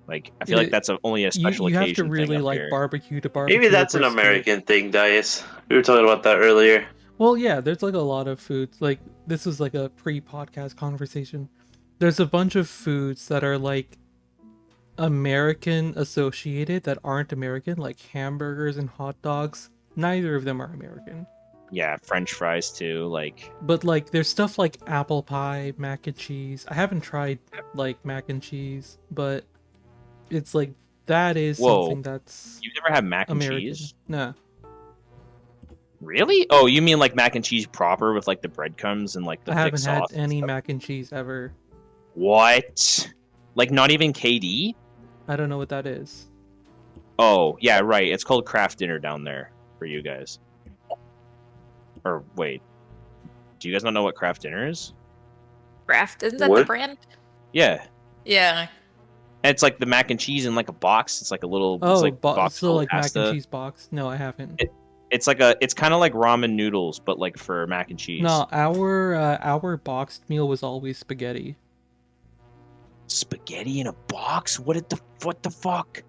Speaker 5: Like, I feel
Speaker 2: Yeah,
Speaker 5: like that's only a
Speaker 2: You,
Speaker 5: special
Speaker 2: you have
Speaker 5: occasion
Speaker 2: to really
Speaker 5: thing up
Speaker 2: like
Speaker 5: here.
Speaker 2: barbecue to barbecue.
Speaker 4: Maybe that's
Speaker 2: a
Speaker 4: an
Speaker 2: brisket.
Speaker 4: American thing, Dias. We were talking about that earlier.
Speaker 2: Well, yeah, there's like a lot of foods. Like this was like a pre-podcast conversation. There's a bunch of foods that are like American associated that aren't American, like hamburgers and hot dogs. Neither of them are American.
Speaker 5: Yeah, French fries too. Like,
Speaker 2: But like there's stuff like apple pie, mac and cheese. I haven't tried like mac and cheese, but it's like that is
Speaker 5: Whoa.
Speaker 2: something that's
Speaker 5: you've never had mac and
Speaker 2: American.
Speaker 5: cheese?
Speaker 2: No.
Speaker 5: Really? Oh, you mean like mac and cheese proper with like the breadcrumbs and like the
Speaker 2: I
Speaker 5: thick
Speaker 2: haven't had
Speaker 5: sauce? and
Speaker 2: any
Speaker 5: stuff?
Speaker 2: mac and cheese ever.
Speaker 5: What? Like not even KD?
Speaker 2: I don't know what that is.
Speaker 5: Oh, yeah, right. It's called Kraft Dinner down there for you guys. Or wait, do you guys not know what Kraft Dinner is?
Speaker 1: Kraft, isn't that the
Speaker 4: What?
Speaker 1: brand?
Speaker 5: Yeah,
Speaker 1: Yeah.
Speaker 5: and it's like the mac and cheese in like a box. It's like a little.
Speaker 2: Oh,
Speaker 5: it's like box
Speaker 2: so
Speaker 5: full of
Speaker 2: like mac
Speaker 5: pasta.
Speaker 2: and cheese box? No, I haven't.
Speaker 5: It's kind of like ramen noodles, but like for mac and cheese.
Speaker 2: No, our boxed meal was always spaghetti.
Speaker 5: Spaghetti in a box? What the fuck?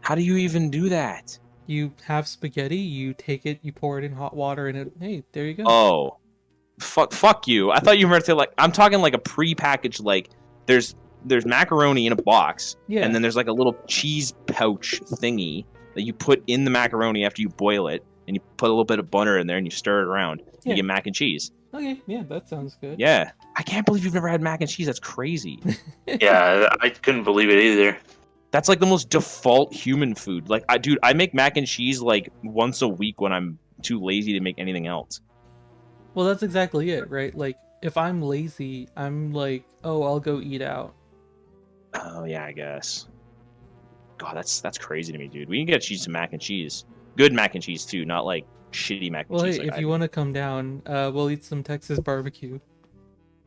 Speaker 5: How do you even do that?
Speaker 2: You have spaghetti, you take it, you pour it in hot water, and hey, there you go.
Speaker 5: Oh, fuck you! I thought you were to like. I'm talking like a pre-packaged like. There's macaroni in a box,
Speaker 2: Yeah.
Speaker 5: and then there's like a little cheese pouch thingy that you put in the macaroni after you boil it, and you put a little bit of butter in there, and you stir it around.
Speaker 2: Yeah.
Speaker 5: You get mac and cheese.
Speaker 2: Okay, yeah, that sounds good.
Speaker 5: Yeah, I can't believe you've never had mac and cheese. That's crazy.
Speaker 4: Yeah, I couldn't believe it either.
Speaker 5: That's like the most default human food. Like, I make mac and cheese like once a week when I'm too lazy to make anything else.
Speaker 2: Well, that's exactly it, right? Like, if I'm lazy, I'm like, oh, I'll go eat out.
Speaker 5: Oh yeah, I guess. God, that's crazy to me, dude. We can get cheese some mac and cheese. Good mac and cheese too, not like shitty mac and
Speaker 2: Well,
Speaker 5: cheese.
Speaker 2: hey,
Speaker 5: Like
Speaker 2: if you want to come down, we'll eat some Texas barbecue.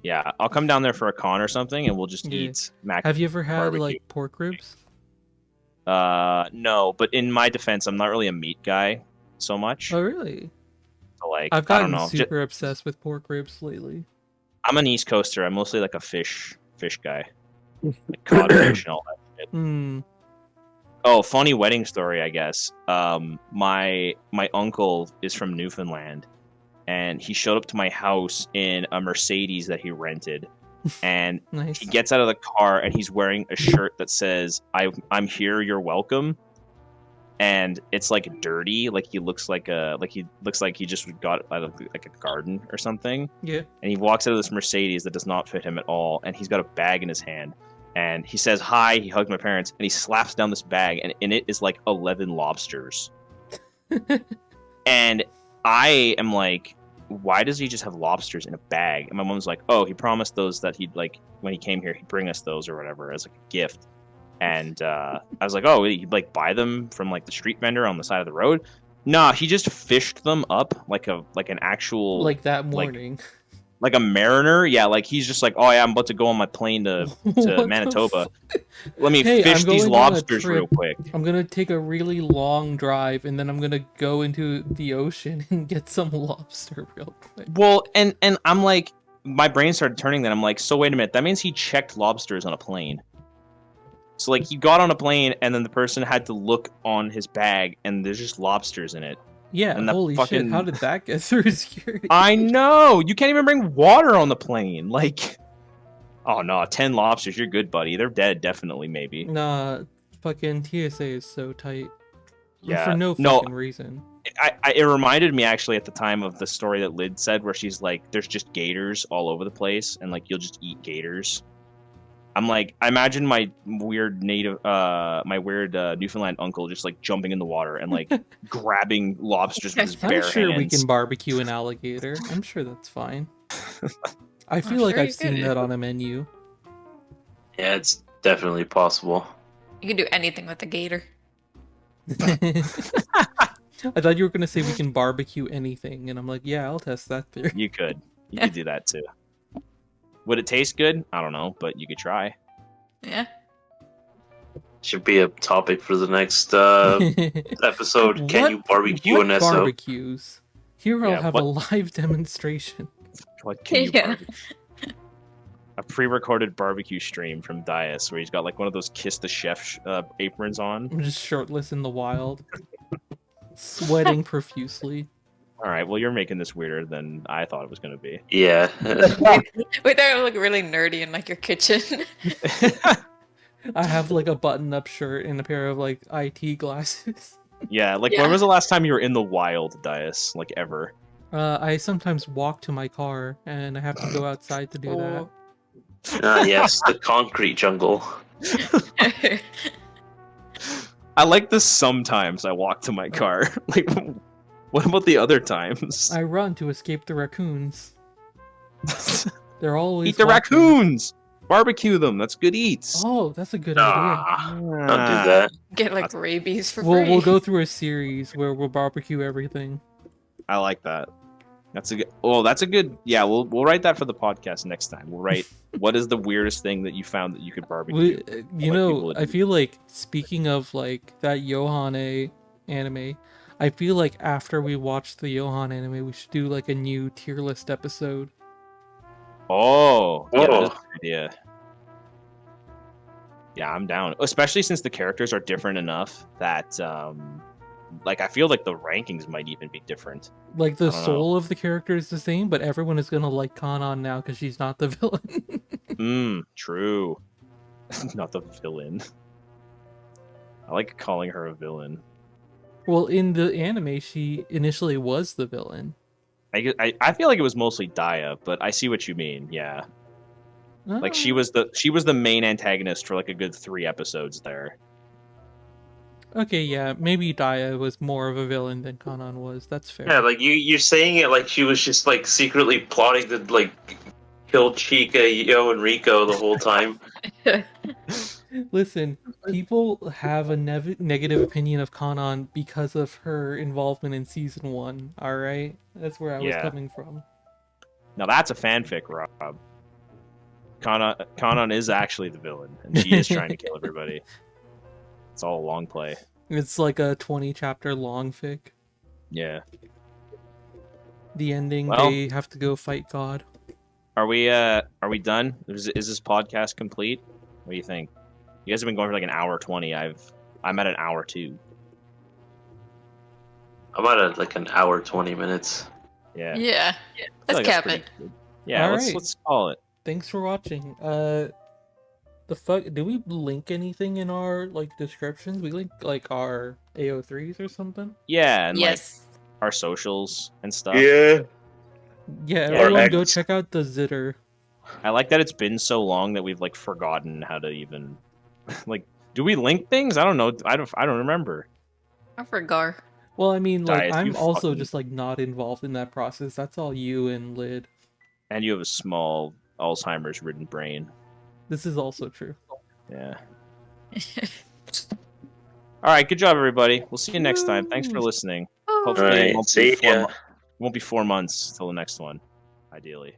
Speaker 5: Yeah, I'll come down there for a con or something, and we'll just
Speaker 2: Yeah.
Speaker 5: eat mac.
Speaker 2: Have you ever had
Speaker 5: barbecue.
Speaker 2: like pork ribs?
Speaker 5: No, but in my defense, I'm not really a meat guy so much.
Speaker 2: Oh, really?
Speaker 5: So, like,
Speaker 2: I've
Speaker 5: I don't
Speaker 2: gotten
Speaker 5: know.
Speaker 2: super obsessed with pork ribs lately.
Speaker 5: I'm an East Coaster. I'm mostly like a fish guy, like codfish and all that shit.
Speaker 2: Hmm.
Speaker 5: Oh, funny wedding story, I guess. My uncle is from Newfoundland, and he showed up to my house in a Mercedes that he rented, and
Speaker 2: Nice.
Speaker 5: he gets out of the car and he's wearing a shirt that says I'm here, you're welcome. And it's like dirty, like he looks like he just got out of like a garden or something.
Speaker 2: Yeah.
Speaker 5: And he walks out of this Mercedes that does not fit him at all, and he's got a bag in his hand. And he says hi, he hugs my parents, and he slaps down this bag, and in it is like 11 lobsters. And I am like, why does he just have lobsters in a bag? And my mom's like, oh, he promised those that he'd like when he came here, he'd bring us those or whatever as like a gift. And I was like, oh, he'd like buy them from like the street vendor on the side of the road. Nah, he just fished them up like an actual
Speaker 2: Like that morning.
Speaker 5: like a mariner. Yeah, like he's just like, oh yeah, I'm about to go on my plane to
Speaker 2: What the
Speaker 5: Manitoba.
Speaker 2: fuck?
Speaker 5: Let me
Speaker 2: Hey,
Speaker 5: fish
Speaker 2: I'm
Speaker 5: these
Speaker 2: going on a
Speaker 5: lobsters
Speaker 2: trip.
Speaker 5: real quick.
Speaker 2: I'm gonna take a really long drive, and then I'm gonna go into the ocean and get some lobster real quick.
Speaker 5: Well, and I'm like, my brain started turning. Then I'm like, so wait a minute, that means he checked lobsters on a plane. So like he got on a plane, and then the person had to look on his bag, and there's just lobsters in it.
Speaker 2: Yeah,
Speaker 5: And that
Speaker 2: holy
Speaker 5: fucking-
Speaker 2: shit, how did that get through security?
Speaker 5: I know, you can't even bring water on the plane. Like, oh no, 10 lobsters, you're good, buddy. They're dead, definitely, maybe.
Speaker 2: Nah, fucking TSA is so tight.
Speaker 5: Yeah,
Speaker 2: For no fucking reason.
Speaker 5: It reminded me actually at the time of the story that Lyd said, where she's like, "There's just gators all over the place, and like you'll just eat gators." I'm like, I imagine my weird Newfoundland uncle just like jumping in the water and like grabbing lobsters with his bare
Speaker 2: I'm sure
Speaker 5: hands.
Speaker 2: we can barbecue an alligator. I'm sure that's fine. I feel
Speaker 1: I'm
Speaker 2: like
Speaker 1: sure
Speaker 2: I've
Speaker 1: you
Speaker 2: seen
Speaker 1: could.
Speaker 2: that on a menu.
Speaker 4: Yeah, it's definitely possible.
Speaker 1: You can do anything with a gator.
Speaker 2: I thought you were gonna say we can barbecue anything, and I'm like, yeah, I'll test that theory.
Speaker 5: You could do that too. Would it taste good? I don't know, but you could try.
Speaker 1: Yeah.
Speaker 4: Should be a topic for the next episode. Can you barbecue
Speaker 2: what
Speaker 4: an SO?
Speaker 2: barbecues? Here I'll
Speaker 5: Yeah,
Speaker 2: have
Speaker 5: what-
Speaker 2: a live demonstration.
Speaker 5: What can you
Speaker 1: Yeah.
Speaker 5: barbecue? A pre-recorded barbecue stream from Dias, where he's got like one of those kiss the chef aprons on.
Speaker 2: I'm just shirtless in the wild, sweating profusely.
Speaker 5: All right, well, you're making this weirder than I thought it was going to be.
Speaker 4: Yeah.
Speaker 1: Wait, that would look really nerdy in like your kitchen.
Speaker 2: I have like a button-up shirt and a pair of like IT glasses.
Speaker 5: Yeah, like
Speaker 1: Yeah.
Speaker 5: when was the last time you were in the wild, Dias? Like ever?
Speaker 2: I sometimes walk to my car, and I have to go outside to do that.
Speaker 1: Oh.
Speaker 4: Yes, the concrete jungle.
Speaker 5: I like this sometimes I walk to my car. Like, what about the other times?
Speaker 2: I run to escape the raccoons. They're always
Speaker 5: Eat the
Speaker 2: watching.
Speaker 5: raccoons! Barbecue them, that's good eats.
Speaker 2: Oh, that's a good idea.
Speaker 4: Ah, don't do that.
Speaker 1: Get like rabies for
Speaker 2: We'll
Speaker 1: free.
Speaker 2: go through a series where we'll barbecue everything.
Speaker 5: I like that. That's a good. Oh, that's a good. Yeah, we'll write that for the podcast next time. We'll write what is the weirdest thing that you found that you could barbecue.
Speaker 2: You
Speaker 5: Like
Speaker 2: know,
Speaker 5: people would
Speaker 2: I
Speaker 5: do.
Speaker 2: feel like speaking of like that Yohane anime, I feel like after we watch the Johan anime, we should do like a new tier list episode.
Speaker 5: Oh, yeah,
Speaker 4: Whoa.
Speaker 5: that is a good idea. Yeah, I'm down. Especially since the characters are different enough that, like, I feel like the rankings might even be different.
Speaker 2: Like the
Speaker 5: I don't
Speaker 2: soul of the character is the same, but everyone is gonna like Kanon now because she's not the villain.
Speaker 5: True. Not the villain. I like calling her a villain.
Speaker 2: Well, in the anime, she initially was the villain.
Speaker 5: I feel like it was mostly Daya, but I see what you mean. Yeah. Like she
Speaker 2: Ah.
Speaker 5: was the main antagonist for like a good 3 episodes there.
Speaker 2: Okay, yeah, maybe Daya was more of a villain than Kanan was. That's fair.
Speaker 4: Yeah, like you're saying it like she was just like secretly plotting to like kill Chica, Yo, and Rico the whole time.
Speaker 2: Listen, people have a negative opinion of Kanan because of her involvement in season 1. All right, that's where I was
Speaker 5: Yeah.
Speaker 2: coming from.
Speaker 5: Now that's a fanfic, Rob. Kanan is actually the villain, and she is trying to kill everybody. It's all a long play.
Speaker 2: It's like a 20-chapter long fic.
Speaker 5: Yeah.
Speaker 2: The ending,
Speaker 5: Well-
Speaker 2: they have to go fight God.
Speaker 5: Are we done? Is this podcast complete? What do you think? You guys have been going for like an hour 20. I'm at an hour 2.
Speaker 4: I'm at like an hour 20 minutes.
Speaker 5: Yeah.
Speaker 1: Yeah.
Speaker 5: I feel
Speaker 1: Let's
Speaker 5: like
Speaker 1: cap
Speaker 5: pretty
Speaker 1: it.
Speaker 5: good. Yeah,
Speaker 2: All
Speaker 5: let's
Speaker 2: right.
Speaker 5: call it.
Speaker 2: Thanks for watching. The fuck? Did we link anything in our like descriptions? We linked like our AO3s or something.
Speaker 5: Yeah, and like
Speaker 1: Yes.
Speaker 5: our socials and stuff.
Speaker 4: Yeah.
Speaker 2: Yeah,
Speaker 5: Yeah,
Speaker 2: everyone
Speaker 4: or
Speaker 2: go
Speaker 4: X.
Speaker 2: check out the Zitter.
Speaker 5: I like that it's been so long that we've like forgotten how to even like. Do we link things? I don't know. I don't remember.
Speaker 1: I forgot.
Speaker 2: Well, I mean, like
Speaker 5: Dias, you
Speaker 2: I'm also
Speaker 5: fucking-
Speaker 2: just like not involved in that process. That's all you and Lid.
Speaker 5: And you have a small Alzheimer's ridden brain.
Speaker 2: This is also true.
Speaker 5: Yeah. All right. Good job, everybody. We'll see you next time. Thanks for listening. Hopefully,
Speaker 4: Alright,
Speaker 5: it won't
Speaker 4: see
Speaker 5: be 4
Speaker 4: ya.
Speaker 5: won't be 4 months till the next one, ideally.